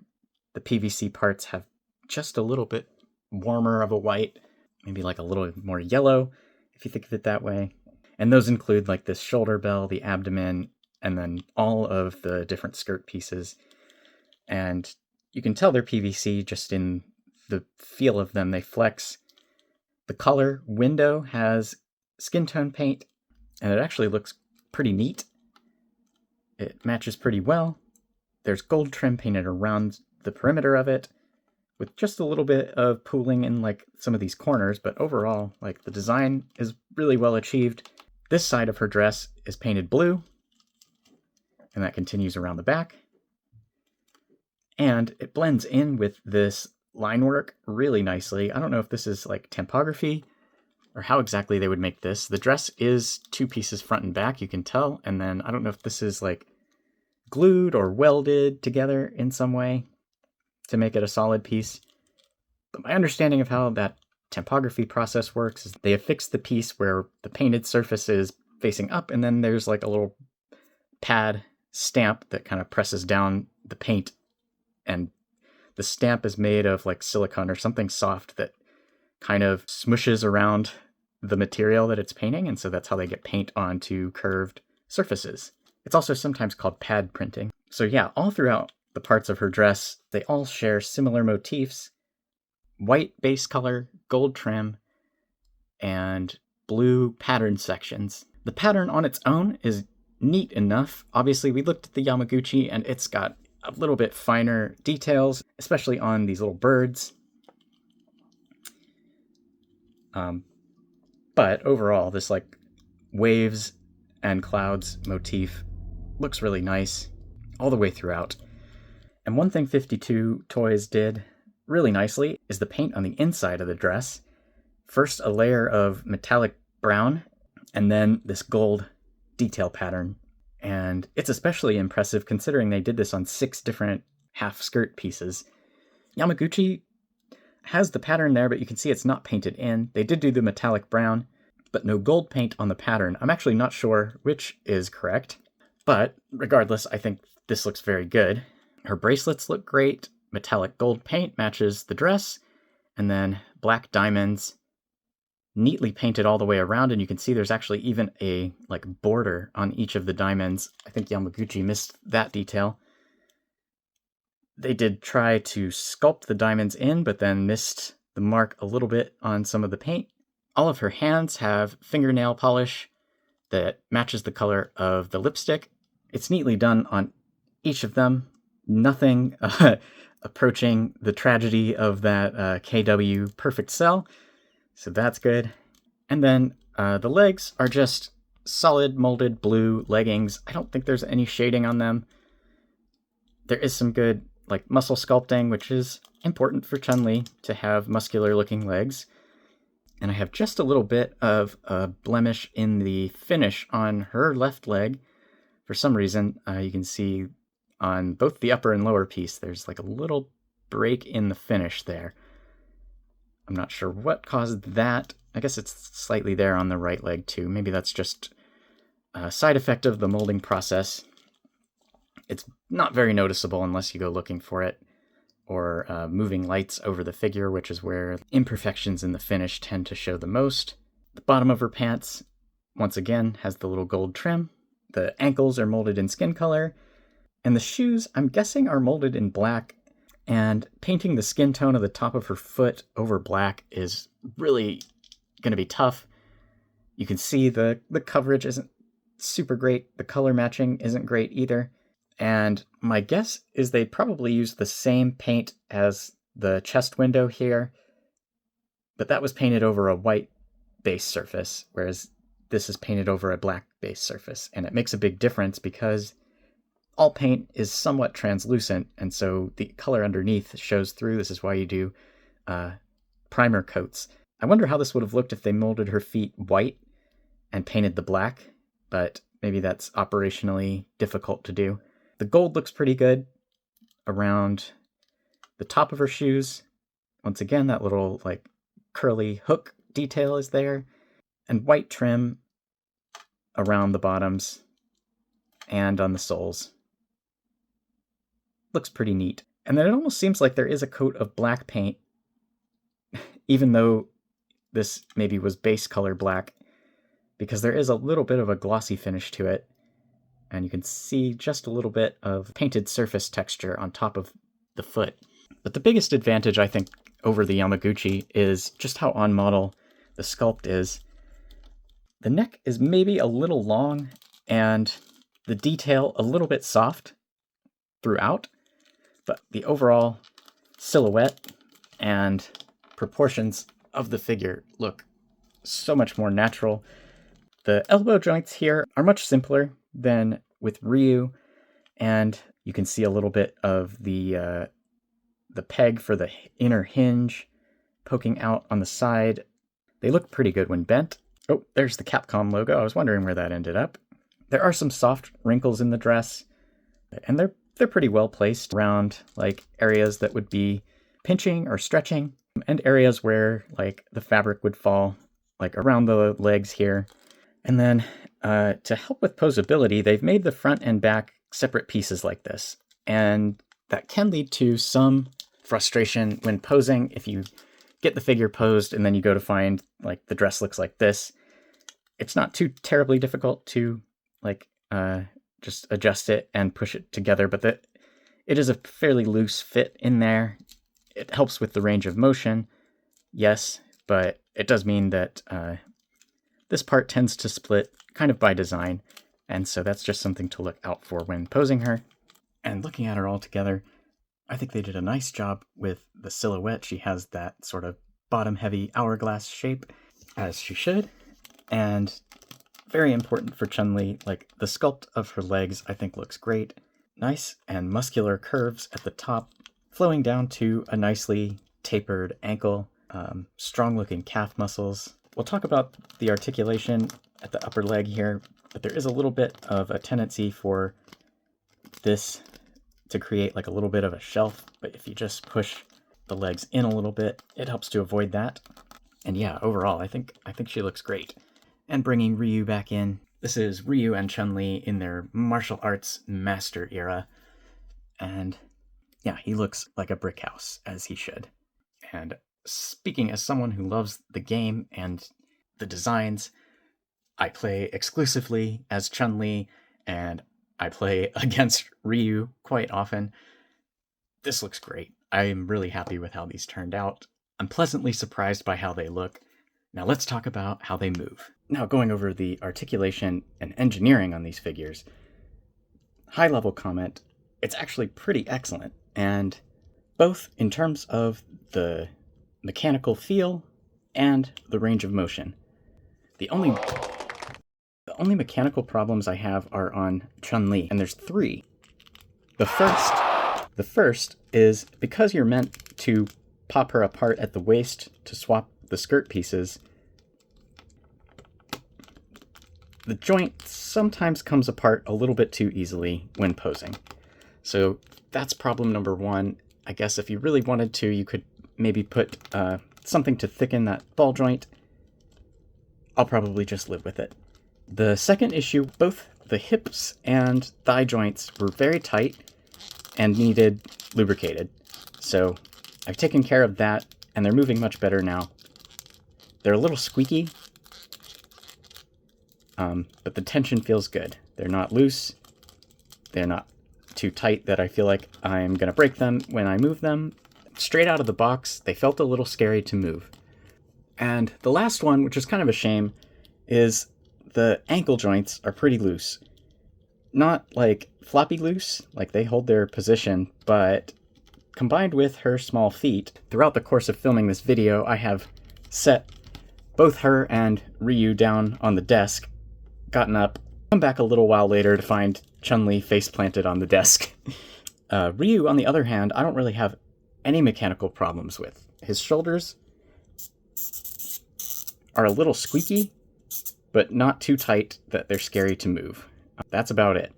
The PVC parts have just a little bit warmer of a white, maybe like a little more yellow, if you think of it that way. And those include like this shoulder bell, the abdomen, and then all of the different skirt pieces. And you can tell they're PVC just in the feel of them. They flex. The color window has skin tone paint, and it actually looks pretty neat. It matches pretty well. There's gold trim painted around the perimeter of it. with just a little bit of pooling in like some of these corners, but overall, like the design is really well achieved. This side of her dress is painted blue, and that continues around the back. And it blends in with this line work really nicely. I don't know if this is like typography or how exactly they would make this. The dress is 2 pieces front and back, you can tell. And then I don't know if this is like glued or welded together in some way to make it a solid piece. But my understanding of how that typography process works is they affix the piece where the painted surface is facing up, and then there's like a little pad stamp that kind of presses down the paint, and the stamp is made of like silicone or something soft that kind of smushes around the material that it's painting, and so that's how they get paint onto curved surfaces. It's also sometimes called pad printing. So yeah, all throughout the parts of her dress, they all share similar motifs: white base color, gold trim, and blue pattern sections. The pattern on its own is neat enough. Obviously, we looked at the Yamaguchi, and it's got a little bit finer details, especially on these little birds. But overall, this like waves and clouds motif looks really nice all the way throughout. And one thing 52 Toys did really nicely is the paint on the inside of the dress. First a layer of metallic brown, and then this gold detail pattern. And it's especially impressive considering they did this on 6 different half skirt pieces. Yamaguchi has the pattern there, but you can see it's not painted in. They did do the metallic brown, but no gold paint on the pattern. I'm actually not sure which is correct, but regardless, I think this looks very good. Her bracelets look great. Metallic gold paint matches the dress, and then black diamonds neatly painted all the way around, and you can see there's actually even a like border on each of the diamonds. I think Yamaguchi missed that detail. They did try to sculpt the diamonds in, but then missed the mark a little bit on some of the paint. All of her hands have fingernail polish that matches the color of the lipstick. It's neatly done on each of them. Nothing approaching the tragedy of that KW perfect cell. So that's good. And then the legs are just solid molded blue leggings. I don't think there's any shading on them. There is some good like muscle sculpting, which is important for Chun-Li to have muscular looking legs. And I have just a little bit of a blemish in the finish on her left leg. For some reason, you can see on both the upper and lower piece, there's like a little break in the finish there. I'm not sure what caused that. I guess it's slightly there on the right leg too. Maybe that's just a side effect of the molding process. It's not very noticeable unless you go looking for it, or moving lights over the figure, which is where imperfections in the finish tend to show the most. The bottom of her pants, once again, has the little gold trim. The ankles are molded in skin color, and the shoes, I'm guessing, are molded in black. And painting the skin tone of the top of her foot over black is really going to be tough. You can see the coverage isn't super great. The color matching isn't great either. And my guess is they probably used the same paint as the chest window here, but that was painted over a white base surface, whereas this is painted over a black base surface. And it makes a big difference because all paint is somewhat translucent, and so the color underneath shows through. This is why you do primer coats. I wonder how this would have looked if they molded her feet white and painted the black, but maybe that's operationally difficult to do. The gold looks pretty good around the top of her shoes. Once again, that little like curly hook detail is there, and white trim around the bottoms and on the soles. Looks pretty neat. And then it almost seems like there is a coat of black paint, even though this maybe was base color black, because there is a little bit of a glossy finish to it. And you can see just a little bit of painted surface texture on top of the foot. But the biggest advantage, I think, over the Yamaguchi is just how on model the sculpt is. The neck is maybe a little long and the detail a little bit soft throughout, but the overall silhouette and proportions of the figure look so much more natural. The elbow joints here are much simpler than with Ryu, and you can see a little bit of the peg for the inner hinge poking out on the side. They look pretty good when bent. Oh, there's the Capcom logo. I was wondering where that ended up. There are some soft wrinkles in the dress, and they're pretty well placed around like areas that would be pinching or stretching, and areas where like the fabric would fall, like around the legs here. And then to help with posability, they've made the front and back separate pieces like this, and that can lead to some frustration when posing. If you get the figure posed and then you go to find like the dress looks like this, it's not too terribly difficult to like just adjust it and push it together, but it is a fairly loose fit in there. It helps with the range of motion, yes, but it does mean that this part tends to split kind of by design, and so that's just something to look out for when posing her. And looking at her all together, I think they did a nice job with the silhouette. She has that sort of bottom-heavy hourglass shape, as she should, and very important for Chun-Li, like the sculpt of her legs I think looks great. Nice and muscular curves at the top, flowing down to a nicely tapered ankle, strong-looking calf muscles. We'll talk about the articulation at the upper leg here, but there is a little bit of a tendency for this to create like a little bit of a shelf, but if you just push the legs in a little bit, it helps to avoid that. And yeah, overall, I think she looks great. And bringing Ryu back in, this is Ryu and Chun-Li in their martial arts master era, and yeah, he looks like a brick house, as he should. And speaking as someone who loves the game and the designs, I play exclusively as Chun-Li, and I play against Ryu quite often. This looks great. I'm really happy with how these turned out. I'm pleasantly surprised by how they look. Now let's talk about how they move. Now going over the articulation and engineering on these figures, high-level comment, it's actually pretty excellent, and both in terms of the mechanical feel and the range of motion. The only mechanical problems I have are on Chun-Li, and there's three. The first is because you're meant to pop her apart at the waist to swap the skirt pieces, the joint sometimes comes apart a little bit too easily when posing. So that's problem number one. I guess if you really wanted to, you could maybe put something to thicken that ball joint. I'll probably just live with it. The second issue, both the hips and thigh joints were very tight and needed lubricated. So I've taken care of that, and they're moving much better now. They're a little squeaky, but the tension feels good. They're not loose. They're not too tight that I feel like I'm going to break them when I move them. Straight out of the box, they felt a little scary to move. And the last one, which is kind of a shame, is the ankle joints are pretty loose. Not like floppy loose, like they hold their position, but combined with her small feet, throughout the course of filming this video, I have set both her and Ryu down on the desk, gotten up, come back a little while later to find Chun-Li face planted on the desk. Ryu, on the other hand, I don't really have any mechanical problems with. His shoulders are a little squeaky, but not too tight that they're scary to move. That's about it.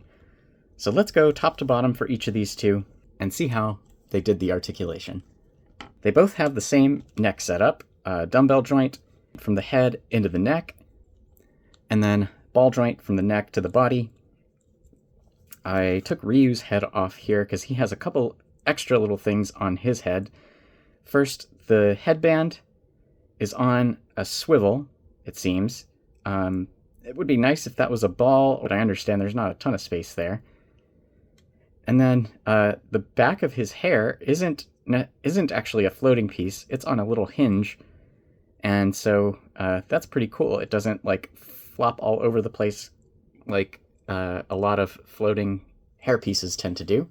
So let's go top to bottom for each of these two and see how they did the articulation. They both have the same neck setup, dumbbell joint from the head into the neck, and then ball joint from the neck to the body. I took Ryu's head off here because he has a couple extra little things on his head. First, the headband is on a swivel, it seems. It would be nice if that was a ball, but I understand there's not a ton of space there. And then the back of his hair isn't actually a floating piece. It's on a little hinge, and so that's pretty cool. It doesn't like flop all over the place like a lot of floating hair pieces tend to do.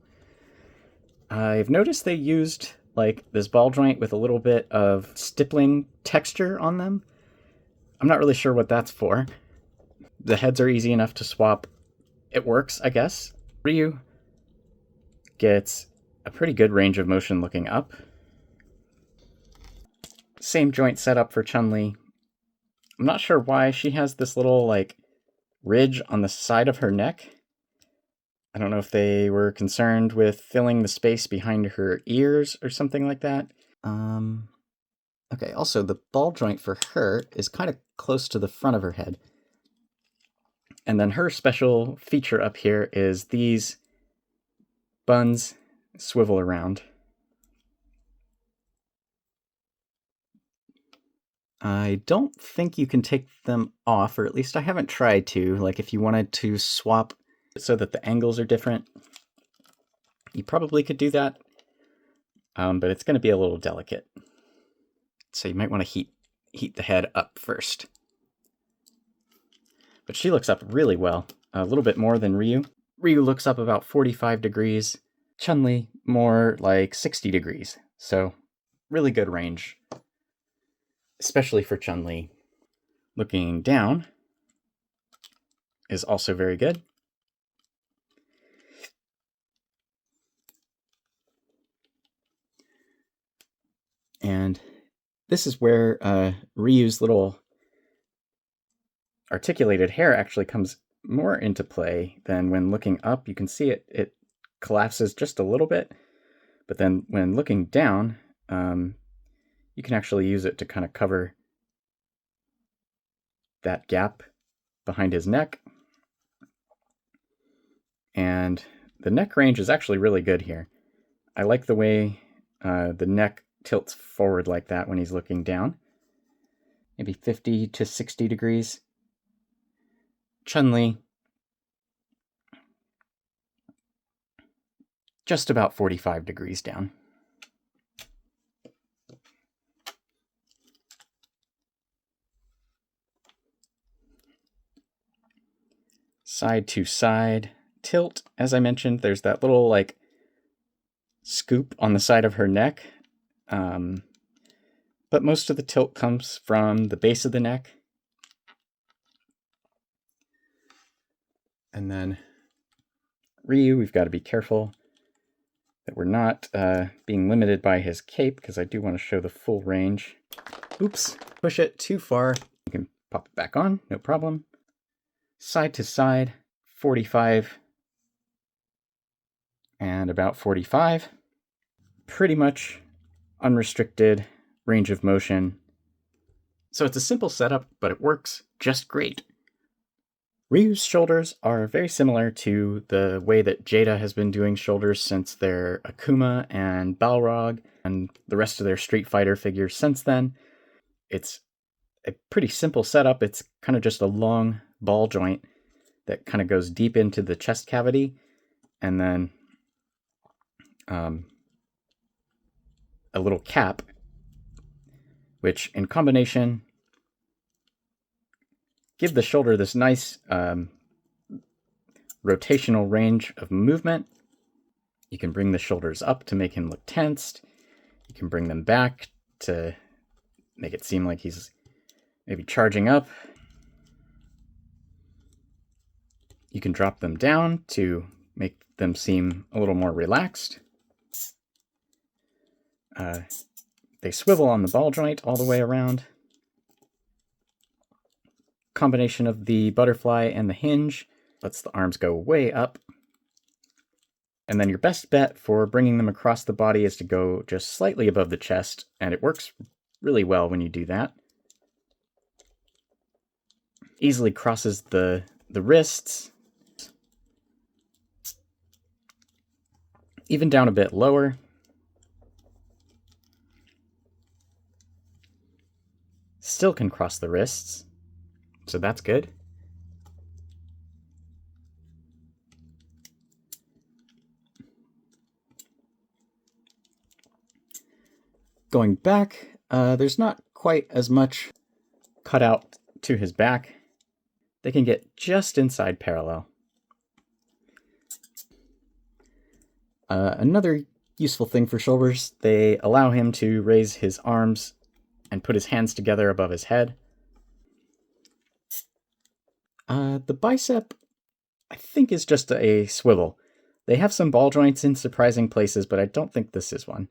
I've noticed they used like this ball joint with a little bit of stippling texture on them. I'm not really sure what that's for. The heads are easy enough to swap. It works, I guess. Ryu gets a pretty good range of motion looking up. Same joint setup for Chun-Li. I'm not sure why she has this little like ridge on the side of her neck. I don't know if they were concerned with filling the space behind her ears or something like that. Okay, also the ball joint for her is kind of close to the front of her head. And then her special feature up here is these buns swivel around. I don't think you can take them off, or at least I haven't tried to. Like if you wanted to swap so that the angles are different, you probably could do that, but it's going to be a little delicate. So you might want to heat the head up first. But she looks up really well, a little bit more than Ryu. Ryu looks up about 45 degrees, Chun-Li more like 60 degrees. So really good range, especially for Chun-Li. Looking down is also very good. And this is where Ryu's little articulated hair actually comes more into play than when looking up. You can see it collapses just a little bit, but then when looking down, you can actually use it to kind of cover that gap behind his neck. And the neck range is actually really good here. I like the way the neck tilts forward like that when he's looking down. Maybe 50 to 60 degrees. Chun-Li, just about 45 degrees down. Side to side tilt, as I mentioned, there's that little like scoop on the side of her neck. But most of the tilt comes from the base of the neck. And then Ryu, we've got to be careful that we're not being limited by his cape, because I do want to show the full range. Oops, push it too far. You can pop it back on, no problem. Side to side, 45 and about 45. Pretty much unrestricted range of motion. So it's a simple setup, but it works just great. Ryu's shoulders are very similar to the way that Jada has been doing shoulders since their Akuma and Balrog and the rest of their Street Fighter figures since then. It's a pretty simple setup. It's kind of just a long ball joint that kind of goes deep into the chest cavity, and then a little cap, which in combination give the shoulder this nice rotational range of movement. You can bring the shoulders up to make him look tensed. You can bring them back to make it seem like he's maybe charging up. You can drop them down to make them seem a little more relaxed. They swivel on the ball joint all the way around. Combination of the butterfly and the hinge lets the arms go way up. And then your best bet for bringing them across the body is to go just slightly above the chest, and it works really well when you do that. Easily crosses the wrists. Even down a bit lower. Still can cross the wrists, so that's good. Going back, there's not quite as much cut out to his back. They can get just inside parallel. Another useful thing for shoulders. They allow him to raise his arms and put his hands together above his head. The bicep, I think, is just a swivel. They have some ball joints in surprising places, but I don't think this is one.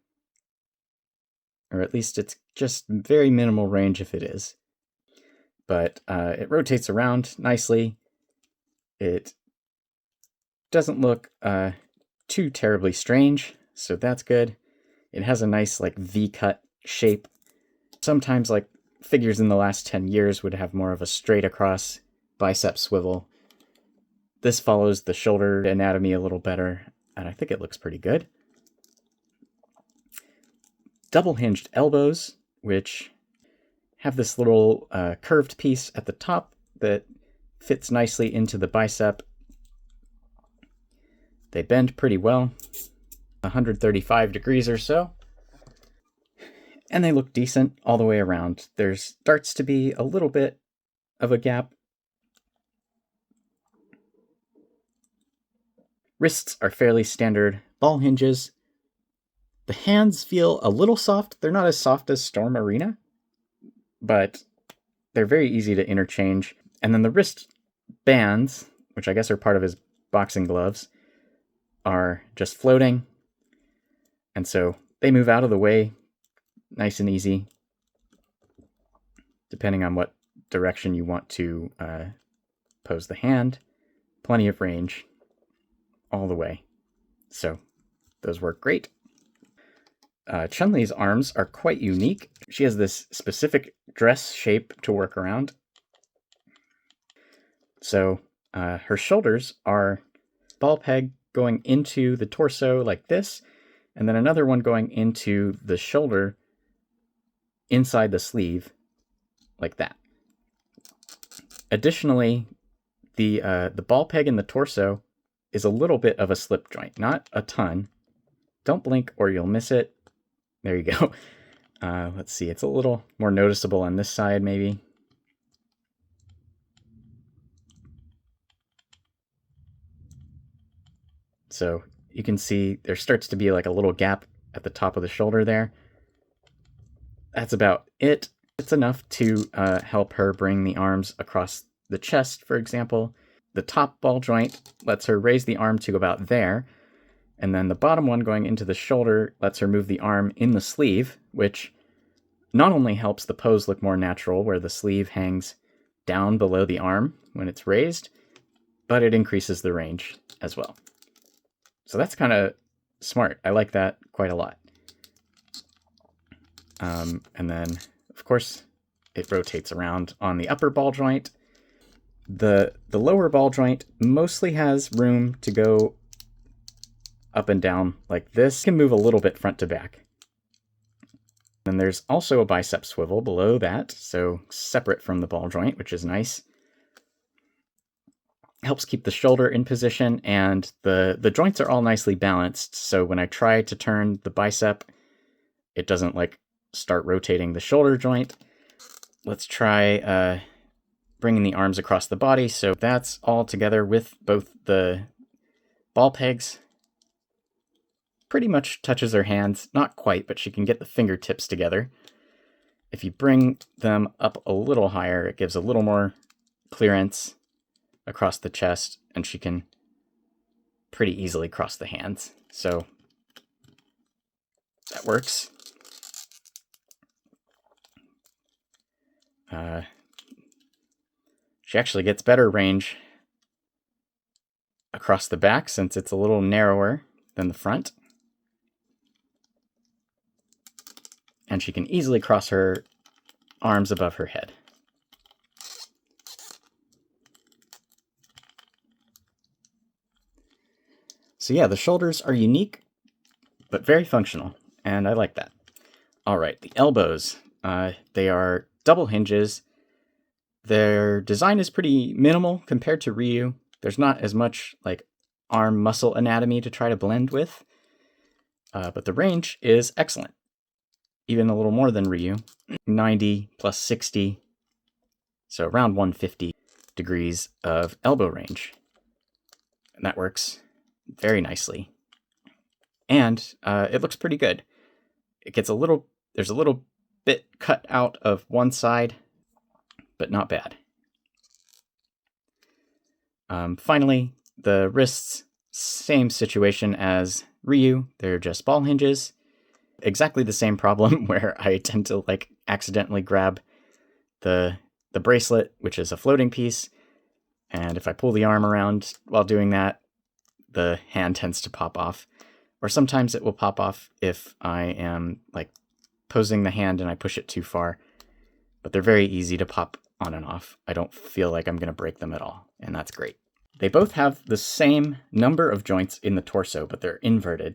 Or at least it's just very minimal range if it is. But it rotates around nicely. It doesn't look too terribly strange, so that's good. It has a nice like V-cut shape. Sometimes like figures in the last 10 years would have more of a straight across bicep swivel. This follows the shoulder anatomy a little better, and I think it looks pretty good. Double hinged elbows, which have this little curved piece at the top that fits nicely into the bicep. They bend pretty well, 135 degrees or so. And they look decent all the way around. There starts to be a little bit of a gap. Wrists are fairly standard ball hinges. The hands feel a little soft. They're not as soft as Storm Arena, but they're very easy to interchange. And then the wrist bands, which I guess are part of his boxing gloves, are just floating. And so they move out of the way nice and easy, depending on what direction you want to pose the hand. Plenty of range all the way. So those work great. Chun-Li's arms are quite unique. She has this specific dress shape to work around. So her shoulders are ball peg going into the torso like this, and then another one going into the shoulder inside the sleeve like that. Additionally, the ball peg in the torso is a little bit of a slip joint, not a ton. Don't blink or you'll miss it. There you go. Let's see, it's a little more noticeable on this side maybe. So you can see there starts to be like a little gap at the top of the shoulder there. That's about it. It's enough to help her bring the arms across the chest, for example. The top ball joint lets her raise the arm to about there, and then the bottom one going into the shoulder lets her move the arm in the sleeve, which not only helps the pose look more natural where the sleeve hangs down below the arm when it's raised, but it increases the range as well. So that's kind of smart. I like that quite a lot. And then, of course, it rotates around on the upper ball joint. The lower ball joint mostly has room to go up and down like this. It can move a little bit front to back. And there's also a bicep swivel below that, so separate from the ball joint, which is nice. Helps keep the shoulder in position, and the joints are all nicely balanced, so when I try to turn the bicep, it doesn't like start rotating the shoulder joint. Let's try bringing the arms across the body, so that's all together with both the ball pegs. Pretty much touches her hands, not quite, but she can get the fingertips together. If you bring them up a little higher, it gives a little more clearance across the chest, and she can pretty easily cross the hands. So that works. She actually gets better range across the back since it's a little narrower than the front. And she can easily cross her arms above her head. So yeah, the shoulders are unique, but very functional, and I like that. All right, the elbows. They are double hinges. Their design is pretty minimal compared to Ryu. There's not as much like arm muscle anatomy to try to blend with, but the range is excellent. Even a little more than Ryu, 90 plus 60, so around 150 degrees of elbow range. And that works very nicely. and it looks pretty good. It gets there's a little bit cut out of one side, but not bad. Finally, the wrists, same situation as Ryu. They're just ball hinges. Exactly the same problem where I tend to like accidentally grab the bracelet, which is a floating piece, and if I pull the arm around while doing that, the hand tends to pop off. Or sometimes it will pop off if I am like posing the hand and I push it too far. But they're very easy to pop on and off. I don't feel like I'm going to break them at all, and that's great. They both have the same number of joints in the torso, but they're inverted.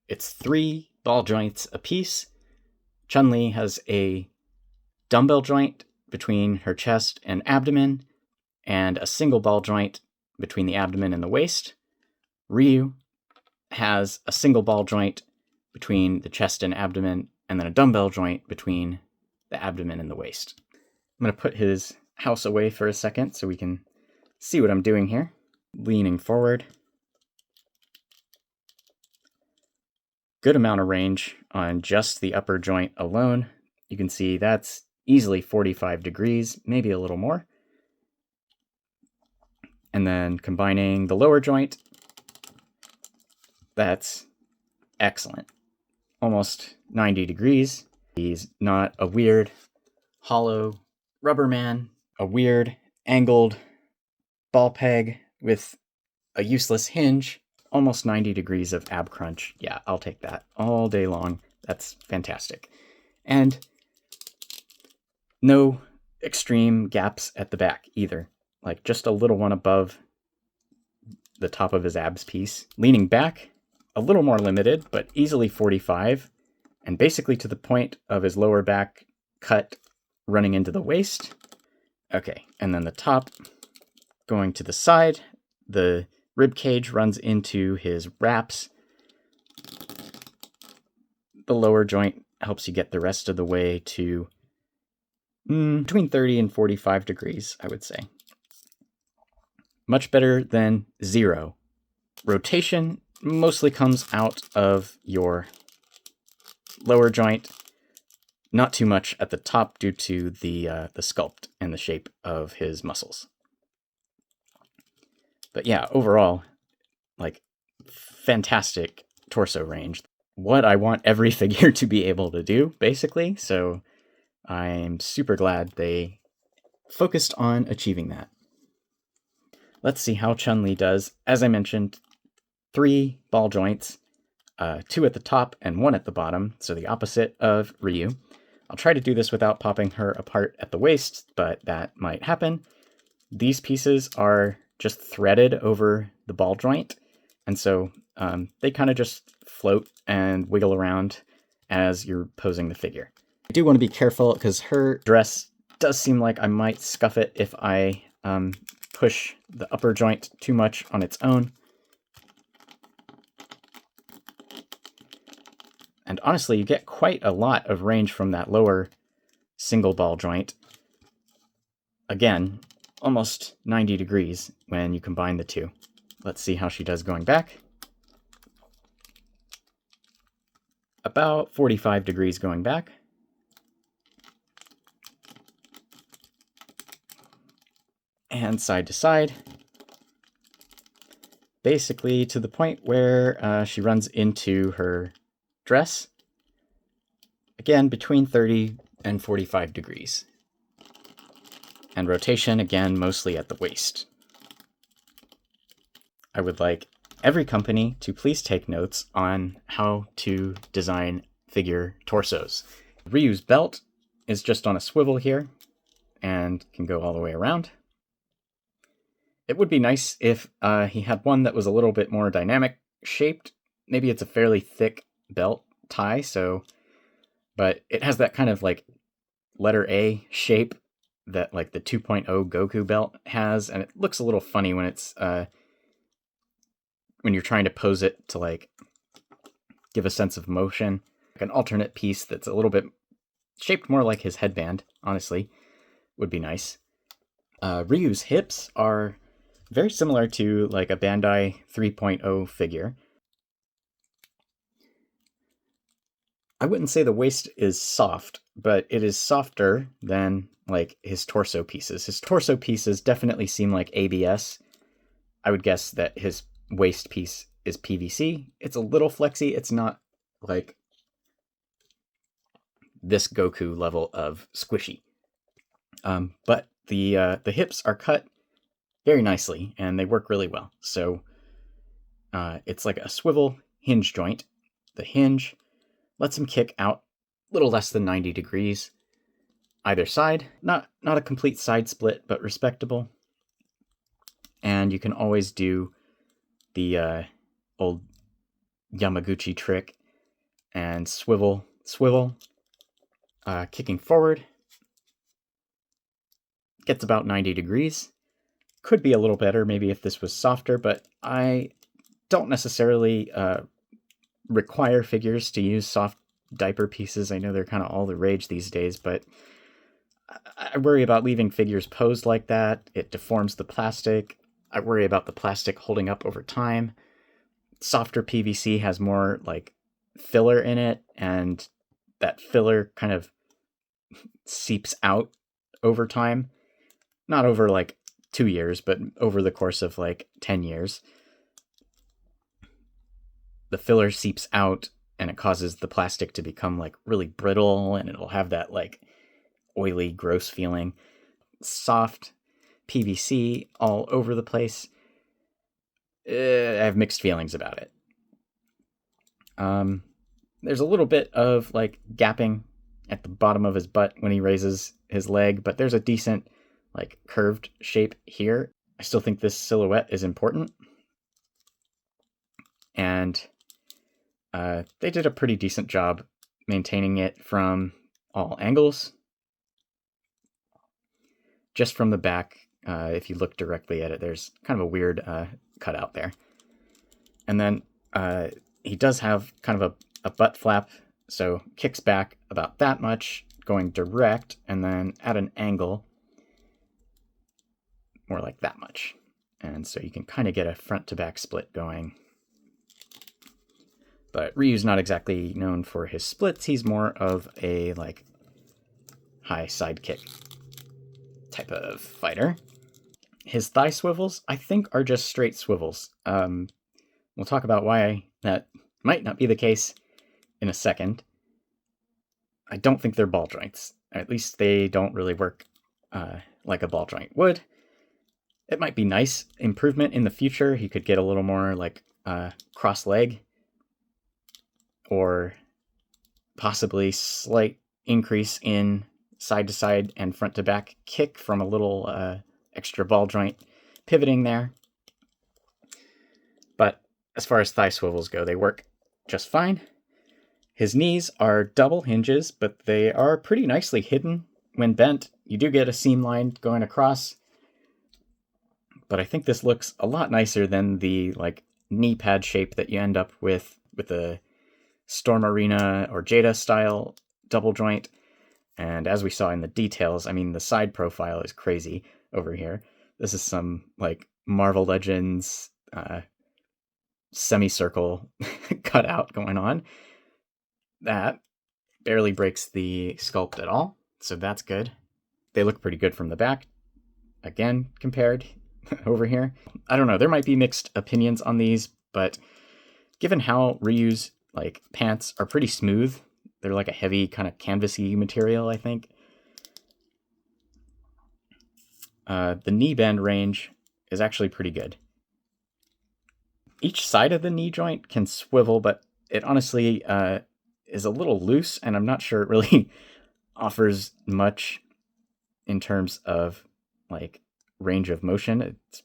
It's 3 ball joints apiece. Chun-Li has a dumbbell joint between her chest and abdomen, and a single ball joint between the abdomen and the waist. Ryu has a single ball joint between the chest and abdomen, and then a dumbbell joint between the abdomen and the waist. I'm going to put his house away for a second so we can see what I'm doing here. Leaning forward. Good amount of range on just the upper joint alone. You can see that's easily 45 degrees, maybe a little more. And then combining the lower joint, that's excellent. Almost 90 degrees. He's not a weird hollow rubber man, a weird angled ball peg with a useless hinge. Almost 90 degrees of ab crunch. Yeah, I'll take that all day long. That's fantastic. And no extreme gaps at the back either. Like just a little one above the top of his abs piece. Leaning back, a little more limited, but easily 45. And basically to the point of his lower back cut running into the waist. Okay, and then the top going to the side. The rib cage runs into his wraps. The lower joint helps you get the rest of the way to between 30 and 45 degrees, I would say. Much better than 0. Rotation mostly comes out of your lower joint. Not too much at the top due to the sculpt and the shape of his muscles. But yeah, overall, like, fantastic torso range. What I want every figure to be able to do, basically. So I'm super glad they focused on achieving that. Let's see how Chun-Li does. As I mentioned, 3 ball joints, 2 at the top and 1 at the bottom, so the opposite of Ryu. I'll try to do this without popping her apart at the waist, but that might happen. These pieces are just threaded over the ball joint, and so they kind of just float and wiggle around as you're posing the figure. I do want to be careful because her dress does seem like I might scuff it if I push the upper joint too much on its own. And honestly, you get quite a lot of range from that lower single ball joint. Again, almost 90 degrees when you combine the two. Let's see how she does going back. About 45 degrees going back. And side to side. Basically to the point where she runs into her dress. Again, between 30 and 45 degrees. And rotation, again, mostly at the waist. I would like every company to please take notes on how to design figure torsos. Ryu's belt is just on a swivel here and can go all the way around. It would be nice if he had one that was a little bit more dynamic shaped. Maybe it's a fairly thick belt tie, but it has that kind of like letter A shape that like the 2.0 Goku belt has, and it looks a little funny when it's when you're trying to pose it to like give a sense of motion. Like an alternate piece that's a little bit shaped more like his headband, honestly, would be nice. Ryu's hips are very similar to like a Bandai 3.0 figure. I wouldn't say the waist is soft, but it is softer than like his torso pieces. His torso pieces definitely seem like ABS. I would guess that his waist piece is PVC. It's a little flexy. It's not like this Goku level of squishy. But the hips are cut very nicely and they work really well. So it's like a swivel hinge joint. The hinge lets him kick out a little less than 90 degrees either side. Not a complete side split, but respectable. And you can always do the old Yamaguchi trick and swivel, kicking forward. Gets about 90 degrees. Could be a little better maybe if this was softer, but I don't necessarily require figures to use soft diaper pieces. I know they're kind of all the rage these days, but I worry about leaving figures posed like that. It deforms the plastic. I worry about the plastic holding up over time. Softer PVC has more like filler in it, and that filler kind of seeps out over time. Not over like 2 years, but over the course of like 10 years. The filler seeps out and it causes the plastic to become like really brittle, and it'll have that like oily, gross feeling. Soft PVC all over the place. I have mixed feelings about it. There's a little bit of like gapping at the bottom of his butt when he raises his leg, but there's a decent like curved shape here. I still think this silhouette is important. And they did a pretty decent job maintaining it from all angles. Just from the back, if you look directly at it, there's kind of a weird cutout there. And then he does have kind of a butt flap, so kicks back about that much, going direct, and then at an angle, more like that much. And so you can kind of get a front to back split going. But Ryu's not exactly known for his splits. He's more of a like high side kick type of fighter. His thigh swivels, I think, are just straight swivels. We'll talk about why that might not be the case in a second. I don't think they're ball joints. At least they don't really work like a ball joint would. It might be nice improvement in the future. He could get a little more like cross leg, or possibly slight increase in side to side and front to back kick from a little extra ball joint pivoting there. But as far as thigh swivels go, they work just fine. His knees are double hinges, but they are pretty nicely hidden when bent. You do get a seam line going across, but I think this looks a lot nicer than the like knee pad shape that you end up with a Storm Arena or Jada style double joint. And as we saw in the details, I mean, the side profile is crazy over here. This is some like Marvel Legends semicircle cutout going on. That barely breaks the sculpt at all, so that's good. They look pretty good from the back, again, compared over here. I don't know, there might be mixed opinions on these, but given how Ryu's like pants are pretty smooth, they're like a heavy kind of canvasy material, I think. The knee bend range is actually pretty good. Each side of the knee joint can swivel, but it honestly is a little loose, and I'm not sure it really offers much in terms of like range of motion. It's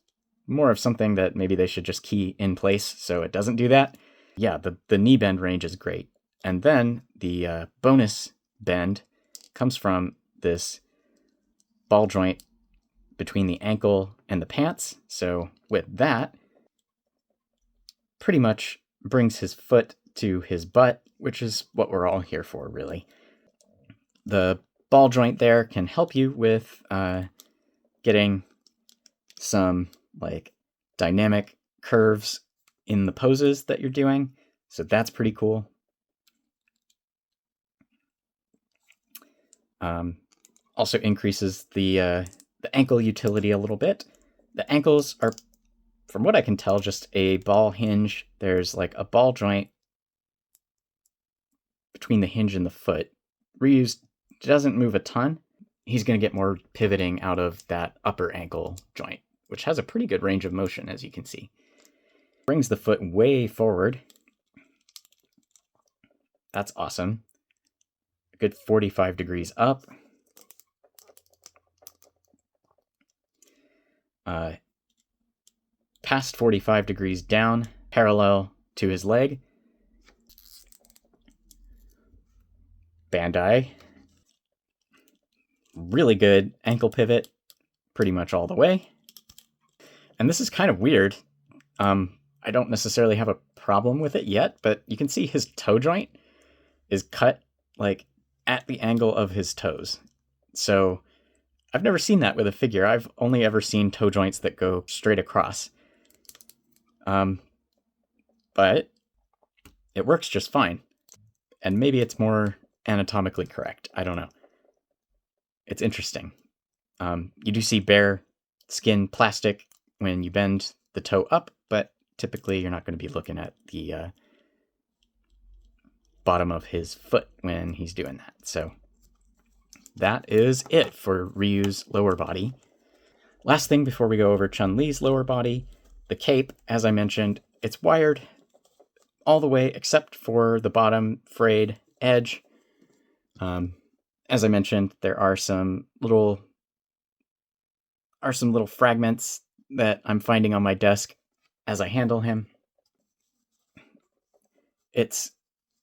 more of something that maybe they should just key in place so it doesn't do that. Yeah, the knee bend range is great. And then the bonus bend comes from this ball joint between the ankle and the pants. So with that, pretty much brings his foot to his butt, which is what we're all here for, really. The ball joint there can help you with getting some like dynamic curves in the poses that you're doing. So that's pretty cool. Also increases the ankle utility a little bit. The ankles are, from what I can tell, just a ball hinge. There's like a ball joint between the hinge and the foot. Ryu's doesn't move a ton. He's going to get more pivoting out of that upper ankle joint, which has a pretty good range of motion, as you can see. Brings the foot way forward. That's awesome. A good 45 degrees up. Past 45 degrees down, parallel to his leg. Bandai. Really good ankle pivot, pretty much all the way. And this is kind of weird. I don't necessarily have a problem with it yet, but you can see his toe joint is cut like at the angle of his toes. So I've never seen that with a figure. I've only ever seen toe joints that go straight across. But it works just fine. And maybe it's more anatomically correct. I don't know. It's interesting. You do see bare skin plastic when you bend the toe up, but typically you're not going to be looking at the bottom of his foot when he's doing that. So that is it for Ryu's lower body. Last thing before we go over Chun-Li's lower body, the cape, as I mentioned, it's wired all the way except for the bottom frayed edge. As I mentioned, there are some little fragments that I'm finding on my desk as I handle him. It's,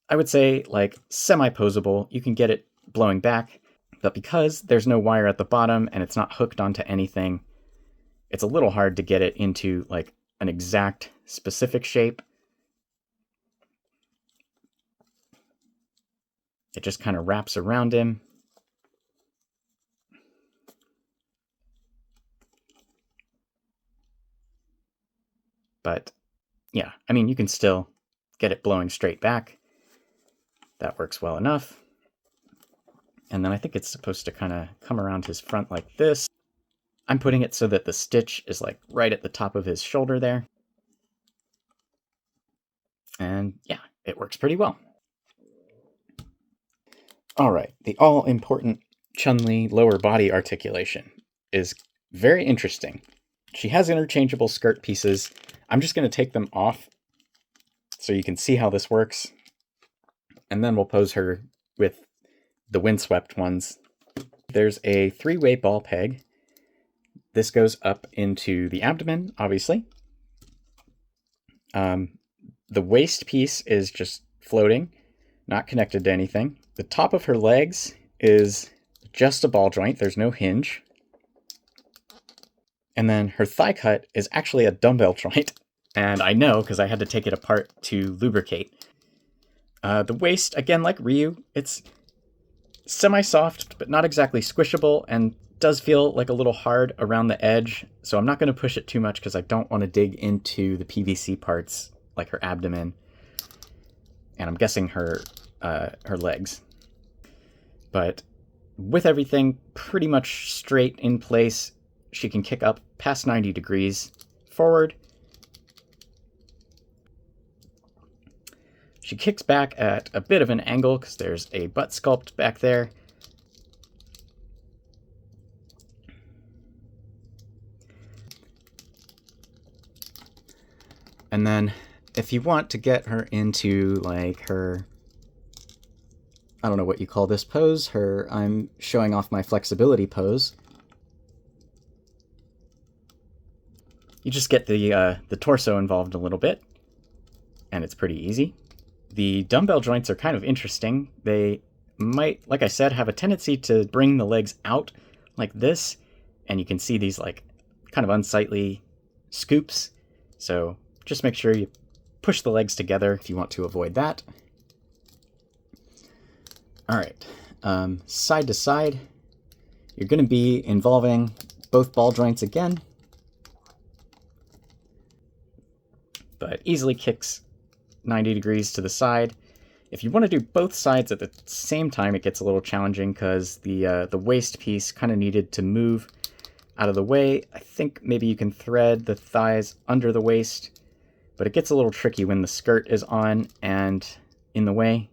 I would say, like semi-posable. You can get it blowing back, but because there's no wire at the bottom and it's not hooked onto anything, it's a little hard to get it into like an exact specific shape. It just kind of wraps around him. But yeah, I mean, you can still get it blowing straight back. That works well enough. And then I think it's supposed to kind of come around his front like this. I'm putting it so that the stitch is like right at the top of his shoulder there. And yeah, it works pretty well. All right, the all-important Chun-Li lower body articulation is very interesting. She has interchangeable skirt pieces. I'm just going to take them off so you can see how this works. And then we'll pose her with the windswept ones. There's a 3-way ball peg. This goes up into the abdomen, obviously. The waist piece is just floating, not connected to anything. The top of her legs is just a ball joint. There's no hinge. And then her thigh cut is actually a dumbbell joint. And I know because I had to take it apart to lubricate. The waist, again, like Ryu, it's semi-soft, but not exactly squishable, and does feel like a little hard around the edge. So I'm not going to push it too much because I don't want to dig into the PVC parts, like her abdomen. And I'm guessing her legs. But with everything pretty much straight in place, she can kick up past 90 degrees forward. She kicks back at a bit of an angle because there's a butt sculpt back there. And then if you want to get her into like her, I don't know what you call this pose, her I'm showing off my flexibility pose. You just get the torso involved a little bit, and it's pretty easy. The dumbbell joints are kind of interesting. They might, like I said, have a tendency to bring the legs out like this, and you can see these like kind of unsightly scoops. So just make sure you push the legs together if you want to avoid that. All right, side to side, you're going to be involving both ball joints again, but easily kicks 90 degrees to the side. If you want to do both sides at the same time, it gets a little challenging because the waist piece kind of needed to move out of the way. I think maybe you can thread the thighs under the waist, but it gets a little tricky when the skirt is on and in the way.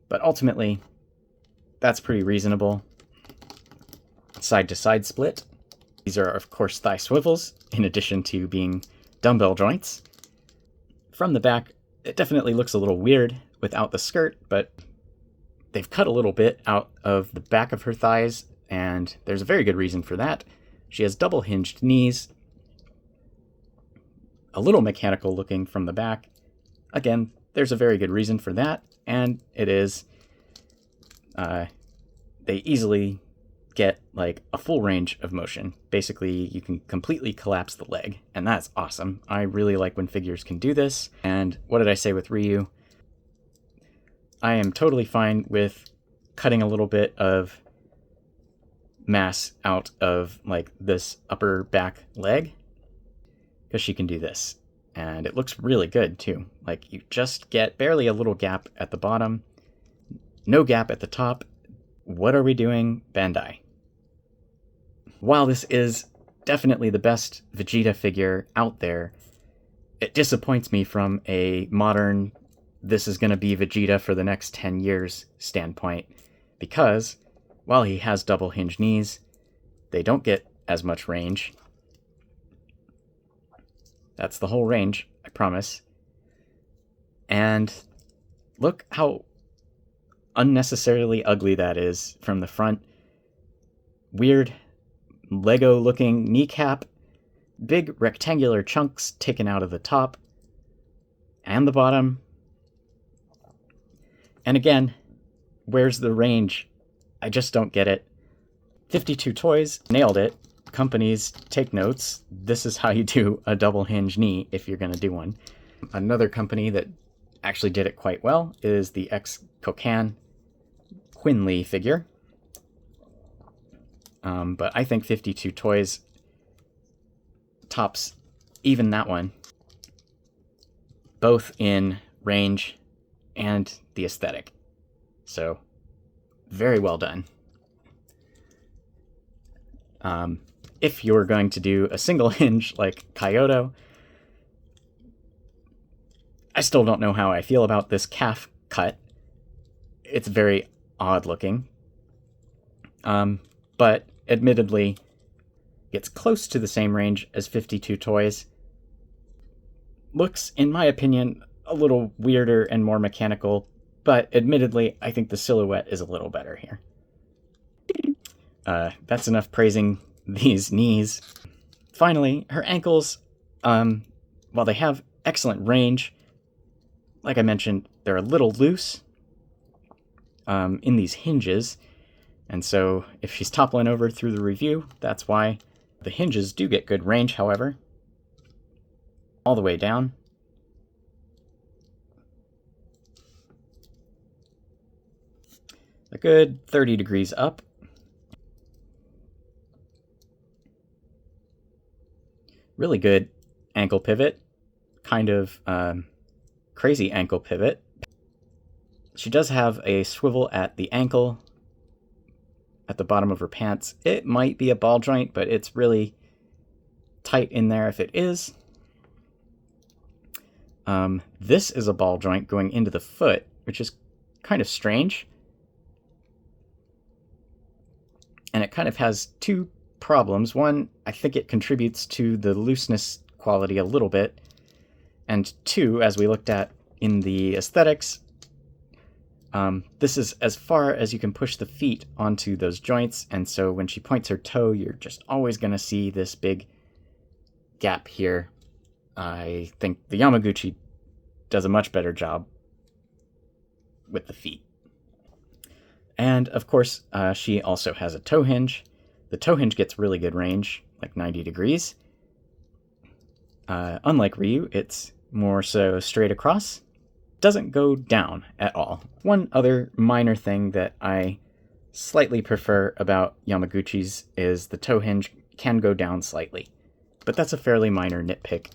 But ultimately, that's pretty reasonable. Side-to-side split. These are, of course, thigh swivels, in addition to being dumbbell joints. From the back, it definitely looks a little weird without the skirt, but they've cut a little bit out of the back of her thighs, and there's a very good reason for that. She has double hinged knees, a little mechanical looking from the back. Again, there's a very good reason for that, and it is they easily get like a full range of motion. Basically, you can completely collapse the leg, and that's awesome. I really like when figures can do this. And what did I say with Ryu? I am totally fine with cutting a little bit of mass out of like this upper back leg, because she can do this. And it looks really good too. Like you just get barely a little gap at the bottom, no gap at the top. What are we doing, Bandai? While this is definitely the best Vegeta figure out there, it disappoints me from a modern, this is going to be Vegeta for the next 10 years standpoint, because while he has double hinge knees, they don't get as much range. That's the whole range, I promise. And look how unnecessarily ugly that is from the front. Weird Lego-looking kneecap, big rectangular chunks taken out of the top and the bottom. And again, where's the range? I just don't get it. 52 Toys nailed it. Companies, take notes. This is how you do a double hinge knee if you're going to do one. Another company that actually did it quite well is the ex-Kokan Chun-Li figure. But I think 52 Toys tops even that one, both in range and the aesthetic. So, very well done. If you're going to do a single hinge like Kyoto, I still don't know how I feel about this calf cut. It's very odd looking. But admittedly, it's close to the same range as 52 Toys. Looks, in my opinion, a little weirder and more mechanical, but admittedly, I think the silhouette is a little better here. That's enough praising these knees. Finally, her ankles, while they have excellent range, like I mentioned, they're a little loose in these hinges. And so if she's toppling over through the review, that's why. The hinges do get good range, however. All the way down. A good 30 degrees up. Really good ankle pivot. Kind of crazy ankle pivot. She does have a swivel at the ankle, at the bottom of her pants. It might be a ball joint, but it's really tight in there if it is. This is a ball joint going into the foot, which is kind of strange. And it kind of has two problems. One, I think it contributes to the looseness quality a little bit. And two, as we looked at in the aesthetics, this is as far as you can push the feet onto those joints, and so when she points her toe, you're just always going to see this big gap here. I think the Yamaguchi does a much better job with the feet. And, of course, she also has a toe hinge. The toe hinge gets really good range, like 90 degrees. Unlike Ryu, it's more so straight across. Doesn't go down at all. One other minor thing that I slightly prefer about Yamaguchi's is the toe hinge can go down slightly, but that's a fairly minor nitpick.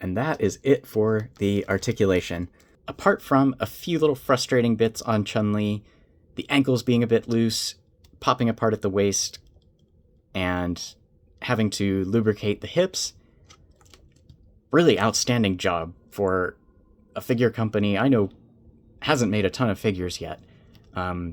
And that is it for the articulation. Apart from a few little frustrating bits on Chun-Li, the ankles being a bit loose, popping apart at the waist, and having to lubricate the hips, really outstanding job for a figure company I know hasn't made a ton of figures yet.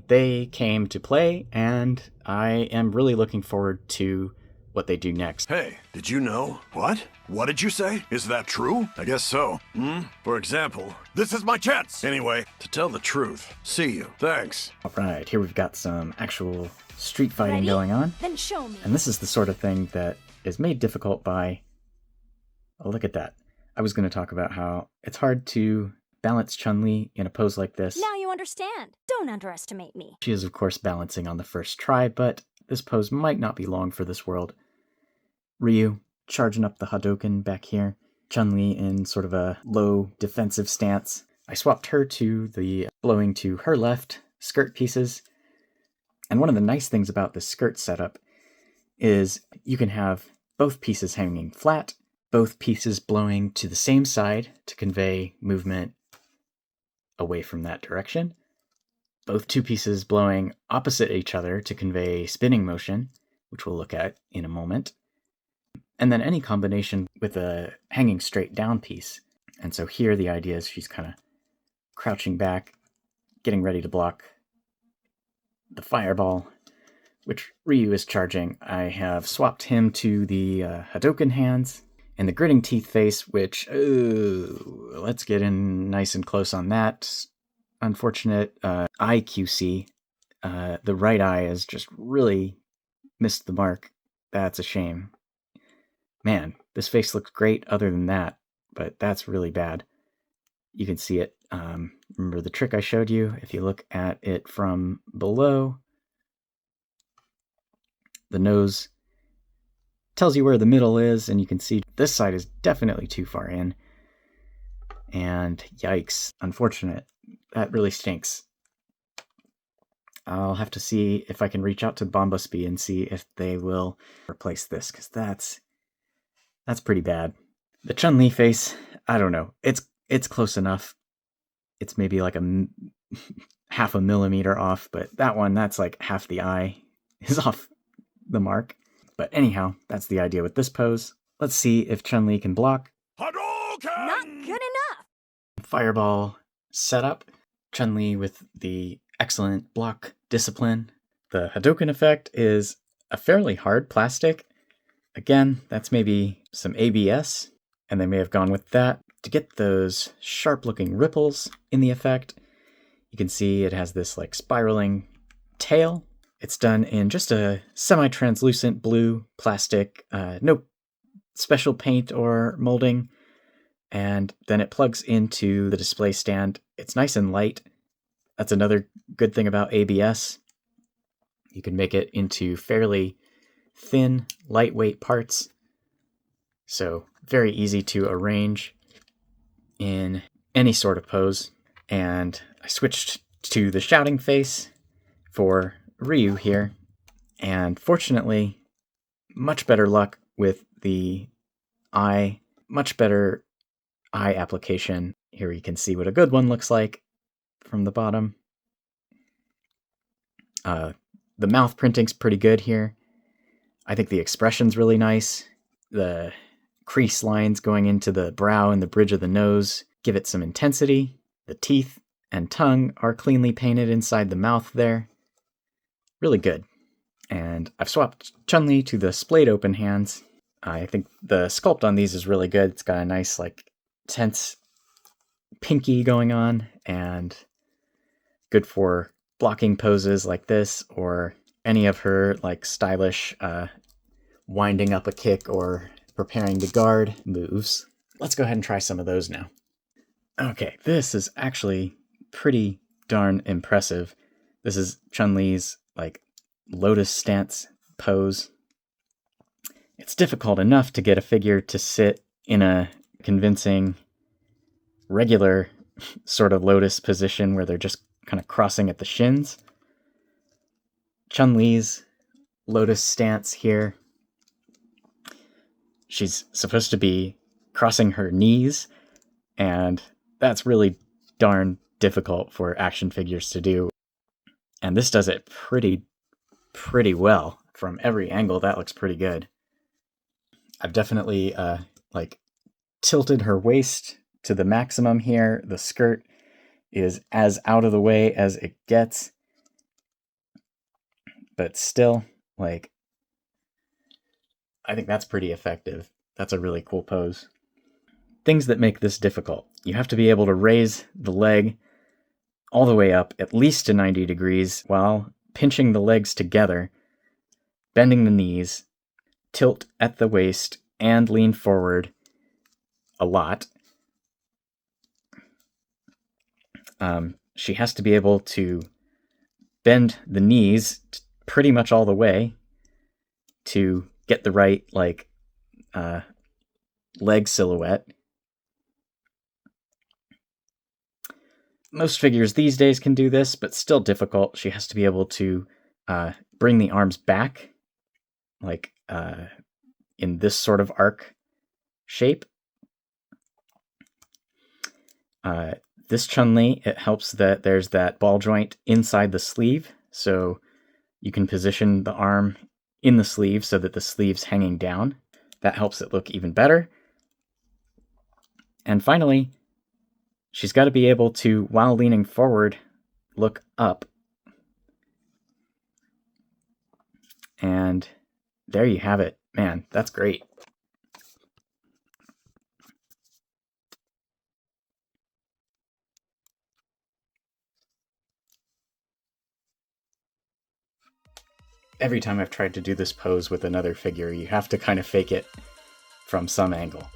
They came to play, and I am really looking forward to what they do next. Hey, did you know? What? What did you say? Is that true? I guess so. For example, this is my chance. Anyway, to tell the truth. See you. Thanks. All right, here we've got some actual street fighting going on. Then show me. And this is the sort of thing that is made difficult by... Oh, look at that. I was going to talk about how it's hard to balance Chun-Li in a pose like this. Now you understand. Don't underestimate me. She is, of course, balancing on the first try, but this pose might not be long for this world. Ryu charging up the Hadouken back here. Chun-Li in sort of a low defensive stance. I swapped her to the blowing to her left skirt pieces. And one of the nice things about this skirt setup is you can have both pieces hanging flat, both pieces blowing to the same side to convey movement away from that direction, both two pieces blowing opposite each other to convey spinning motion, which we'll look at in a moment, and then any combination with a hanging straight down piece. And so here the idea is she's kind of crouching back, getting ready to block the fireball, which Ryu is charging. I have swapped him to the Hadouken hands and the gritting teeth face, which, let's get in nice and close on that. Unfortunate eye QC. The right eye has just really missed the mark. That's a shame. Man, this face looks great other than that, but that's really bad. You can see it. Remember the trick I showed you? If you look at it from below, the nose tells you where the middle is, and you can see this side is definitely too far in. And yikes, unfortunate. That really stinks. I'll have to see if I can reach out to Bombusby and see if they will replace this, because that's pretty bad. The Chun-Li face, I don't know. It's close enough. It's maybe like a half a millimeter off, but that one, that's like half the eye is off the mark. But anyhow, that's the idea with this pose. Let's see if Chun-Li can block. Hadouken! Not good enough. Fireball setup. Chun-Li with the excellent block discipline. The Hadouken effect is a fairly hard plastic. Again, that's maybe some ABS, and they may have gone with that to get those sharp-looking ripples in the effect. You can see it has this like spiraling tail. It's done in just a semi-translucent blue plastic, no special paint or molding, and then it plugs into the display stand. It's nice and light. That's another good thing about ABS. You can make it into fairly thin, lightweight parts, so very easy to arrange in any sort of pose. And I switched to the shouting face for Ryu here, and fortunately, much better luck with the eye, much better eye application. Here you can see what a good one looks like from the bottom. The mouth printing's pretty good here. I think the expression's really nice. The crease lines going into the brow and the bridge of the nose give it some intensity. The teeth and tongue are cleanly painted inside the mouth there. Really good. And I've swapped Chun-Li to the splayed open hands. I think the sculpt on these is really good. It's got a nice, like, tense pinky going on, and good for blocking poses like this, or any of her, like, stylish winding up a kick or preparing to guard moves. Let's go ahead and try some of those now. Okay, this is actually pretty darn impressive. This is Chun-Li's like lotus stance pose. It's difficult enough to get a figure to sit in a convincing regular sort of lotus position where they're just kind of crossing at the shins. Chun-Li's lotus stance here. She's supposed to be crossing her knees, and that's really darn difficult for action figures to do. And this does it pretty well. From every angle, that looks pretty good. I've definitely like tilted her waist to the maximum here. The skirt is as out of the way as it gets, but still, like, I think that's pretty effective. That's a really cool pose. Things that make this difficult. You have to be able to raise the leg all the way up at least to 90 degrees while pinching the legs together, bending the knees, tilt at the waist, and lean forward a lot. She has to be able to bend the knees pretty much all the way to get the right leg silhouette. Most figures these days can do this, but still difficult. She has to be able to bring the arms back, like in this sort of arc shape. This Chun-Li, it helps that there's that ball joint inside the sleeve, so you can position the arm in the sleeve so that the sleeve's hanging down. That helps it look even better. And finally, she's got to be able to, while leaning forward, look up. And there you have it. Man, that's great. Every time I've tried to do this pose with another figure, you have to kind of fake it from some angle.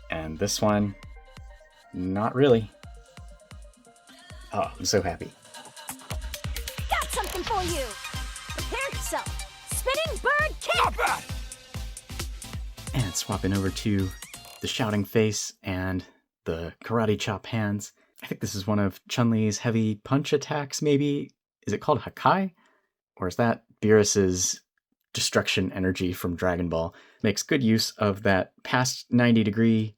And this one, not really. Oh, I'm so happy. Got something for you! Prepare yourself! Spinning bird kick! Not bad! And swapping over to the shouting face and the karate chop hands. I think this is one of Chun-Li's heavy punch attacks, maybe. Is it called Hakai? Or is that Beerus's destruction energy from Dragon Ball? Makes good use of that past 90-degree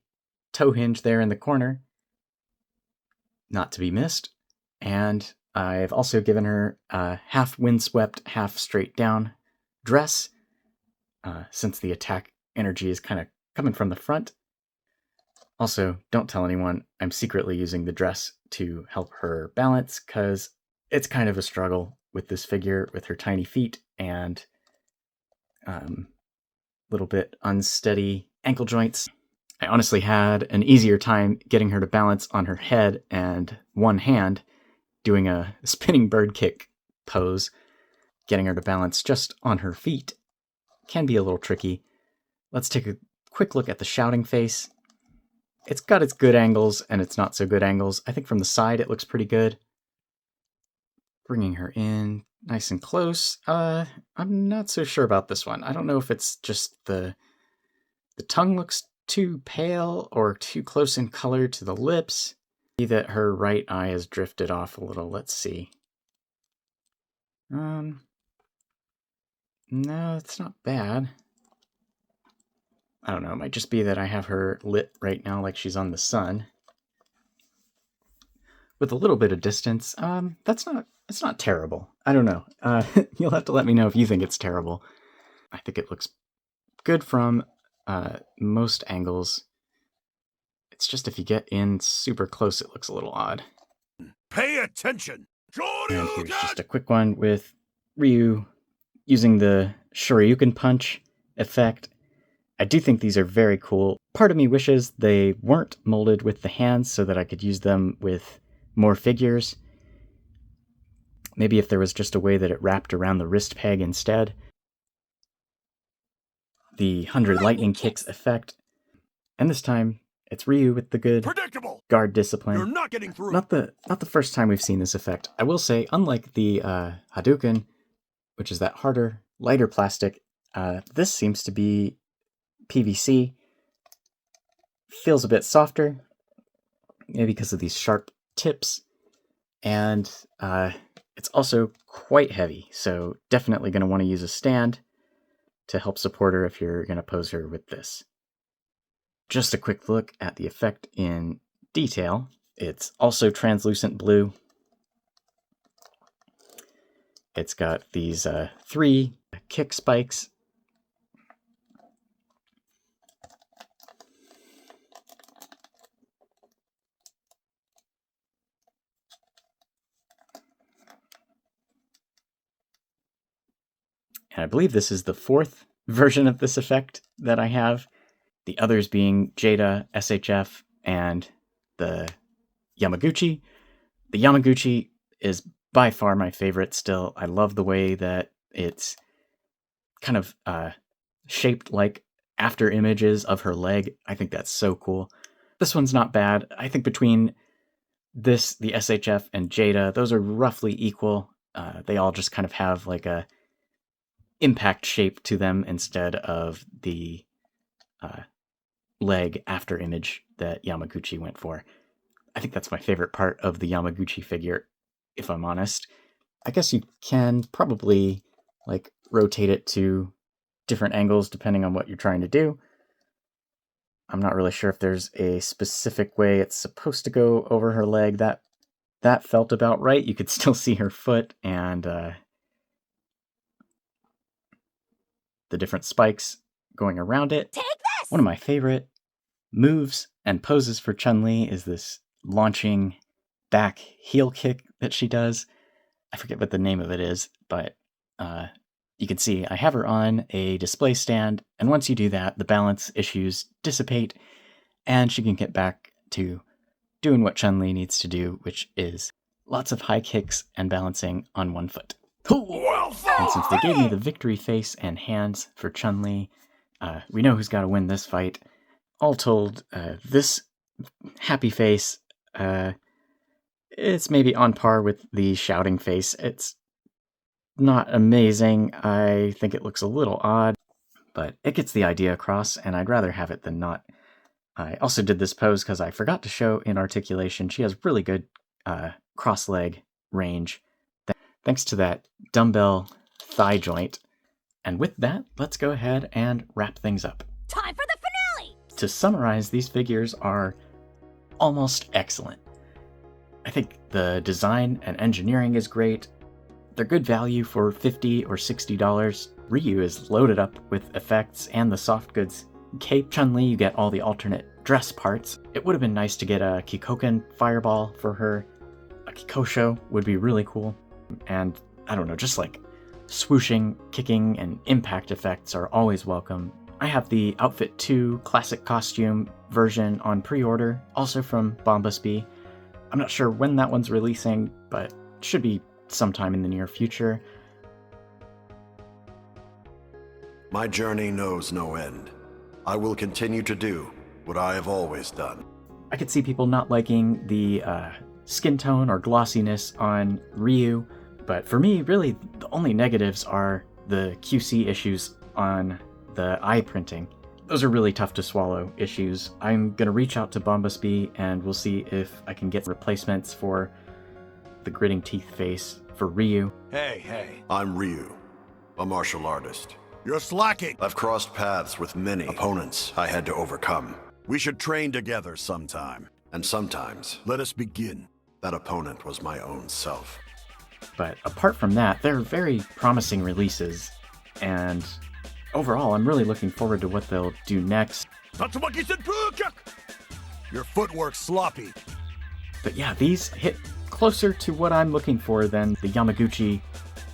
toe hinge there in the corner. Not to be missed. And I've also given her a half windswept, half straight down dress, since the attack energy is kind of coming from the front. Also, don't tell anyone I'm secretly using the dress to help her balance, because it's kind of a struggle with this figure with her tiny feet and little bit unsteady ankle joints. I honestly had an easier time getting her to balance on her head and one hand, doing a spinning bird kick pose. Getting her to balance just on her feet can be a little tricky. Let's take a quick look at the shouting face. It's got its good angles and its not so good angles. I think from the side it looks pretty good. Bringing her in nice and close. I'm not so sure about this one. I don't know if it's just the tongue looks too pale or too close in color to the lips. See that her right eye has drifted off a little. Let's see. No, it's not bad. I don't know. It might just be that I have her lit right now like she's on the sun. With a little bit of distance, it's not terrible. I don't know. You'll have to let me know if you think it's terrible. I think it looks good from most angles. It's just if you get in super close, it looks a little odd. Pay attention! And here's just a quick one with Ryu using the Shoryuken punch effect. I do think these are very cool. Part of me wishes they weren't molded with the hands so that I could use them with more figures. Maybe if there was just a way that it wrapped around the wrist peg instead. The 100 lightning kicks effect. And this time, it's Ryu with the good guard discipline. You're not getting through. Not the first time we've seen this effect. I will say, unlike the Hadouken, which is that harder, lighter plastic, this seems to be PVC. Feels a bit softer, maybe because of these sharp tips. And it's also quite heavy, so definitely going to want to use a stand to help support her if you're going to pose her with this. Just a quick look at the effect in detail. It's also translucent blue. It's got these 3 kick spikes. And I believe this is the 4th version of this effect that I have. The others being Jada, SHF, and the Yamaguchi. The Yamaguchi is by far my favorite still. I love the way that it's kind of shaped like after images of her leg. I think that's so cool. This one's not bad. I think between this, the SHF, and Jada, those are roughly equal. They all just kind of have like a impact shape to them instead of the leg after image that Yamaguchi went for. I think that's my favorite part of the Yamaguchi figure, if I'm honest. I guess you can probably like rotate it to different angles depending on what you're trying to do. I'm not really sure if there's a specific way it's supposed to go over her leg. That felt about right. You could still see her foot and the different spikes going around it. Take this! One of my favorite moves and poses for Chun-Li is this launching back heel kick that she does. I forget what the name of it is, but you can see I have her on a display stand, and once you do that, the balance issues dissipate, and she can get back to doing what Chun-Li needs to do, which is lots of high kicks and balancing on one foot. And since they gave me the victory face and hands for Chun-Li, we know who's got to win this fight. All told, this happy face, it's maybe on par with the shouting face. It's not amazing. I think it looks a little odd, but it gets the idea across, and I'd rather have it than not. I also did this pose because I forgot to show in Articulation. She has really good cross-leg range, thanks to that dumbbell thigh joint. And with that, let's go ahead and wrap things up. Time for the finale! To summarize, these figures are almost excellent. I think the design and engineering is great. They're good value for $50 or $60. Ryu is loaded up with effects and the soft goods cape. Chun-Li, you get all the alternate dress parts. It would have been nice to get a Kikoken fireball for her. A Kikosho would be really cool. And I don't know, just like swooshing, kicking, and impact effects are always welcome. I have the Outfit 2 classic costume version on pre-order, also from Bombas. I'm not sure when that one's releasing, but it should be sometime in the near future. My journey knows no end. I will continue to do what I have always done. I could see people not liking the skin tone or glossiness on Ryu, but for me, really, the only negatives are the QC issues on the eye printing. Those are really tough to swallow issues. I'm gonna reach out to Bombas and we'll see if I can get replacements for the gritting teeth face for Ryu. Hey, I'm Ryu, a martial artist. You're slacking! I've crossed paths with many opponents I had to overcome. We should train together sometime. And sometimes, let us begin. That opponent was my own self. But apart from that, they're very promising releases, and overall, I'm really looking forward to what they'll do next. Your footwork's sloppy. But yeah, these hit closer to what I'm looking for than the Yamaguchi,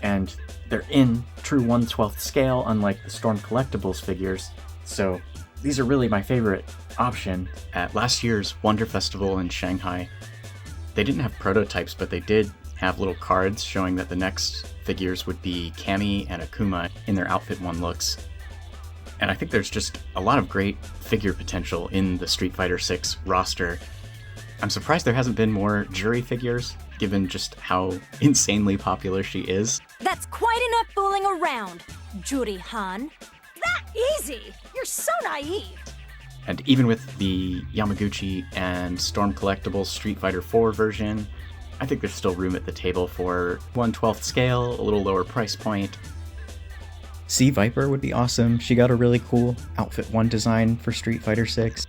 and they're in true 1/12 scale, unlike the Storm Collectibles figures. So these are really my favorite option. At last year's Wonder Festival in Shanghai, they didn't have prototypes, but they did have little cards showing that the next figures would be Cammy and Akuma in their Outfit 1 looks. And I think there's just a lot of great figure potential in the Street Fighter 6 roster. I'm surprised there hasn't been more Jury figures, given just how insanely popular she is. That's quite enough fooling around, Juri-han. That easy! You're so naive! And even with the Yamaguchi and Storm Collectibles Street Fighter 4 version, I think there's still room at the table for 1/12 scale, a little lower price point. Sea Viper would be awesome. She got a really cool Outfit 1 design for Street Fighter 6.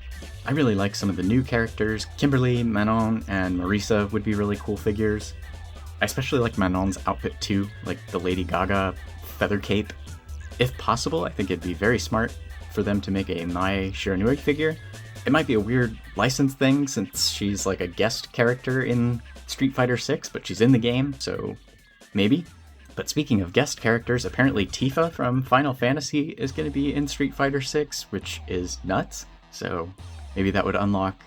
I really like some of the new characters. Kimberly, Manon, and Marisa would be really cool figures. I especially like Manon's outfit too, like the Lady Gaga feather cape. If possible, I think it'd be very smart for them to make a Mai Shiranui figure. It might be a weird license thing since she's like a guest character in Street Fighter 6, but she's in the game, so maybe. But speaking of guest characters, apparently Tifa from Final Fantasy is going to be in Street Fighter 6, which is nuts. So maybe that would unlock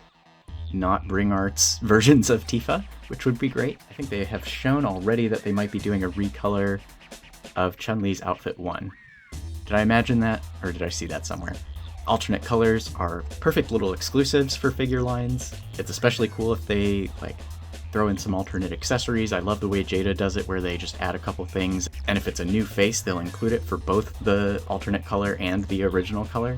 not Bring Art's versions of Tifa, which would be great. I think they have shown already that they might be doing a recolor of Chun-Li's outfit 1. Did I imagine that, or did I see that somewhere? Alternate colors are perfect little exclusives for figure lines. It's especially cool if they throw in some alternate accessories. I love the way Jada does it where they just add a couple things, and if it's a new face, they'll include it for both the alternate color and the original color.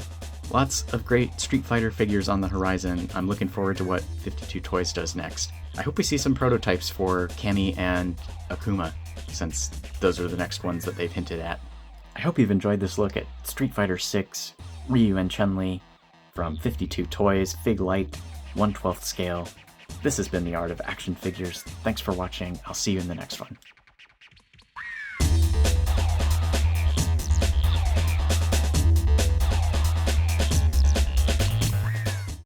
Lots of great Street Fighter figures on the horizon. I'm looking forward to what 52 Toys does next. I hope we see some prototypes for Cammy and Akuma, since those are the next ones that they've hinted at. I hope you've enjoyed this look at Street Fighter 6, Ryu and Chun-Li, from 52 Toys, FigLite, 1/12 scale. This has been The Art of Action Figures. Thanks for watching. I'll see you in the next one.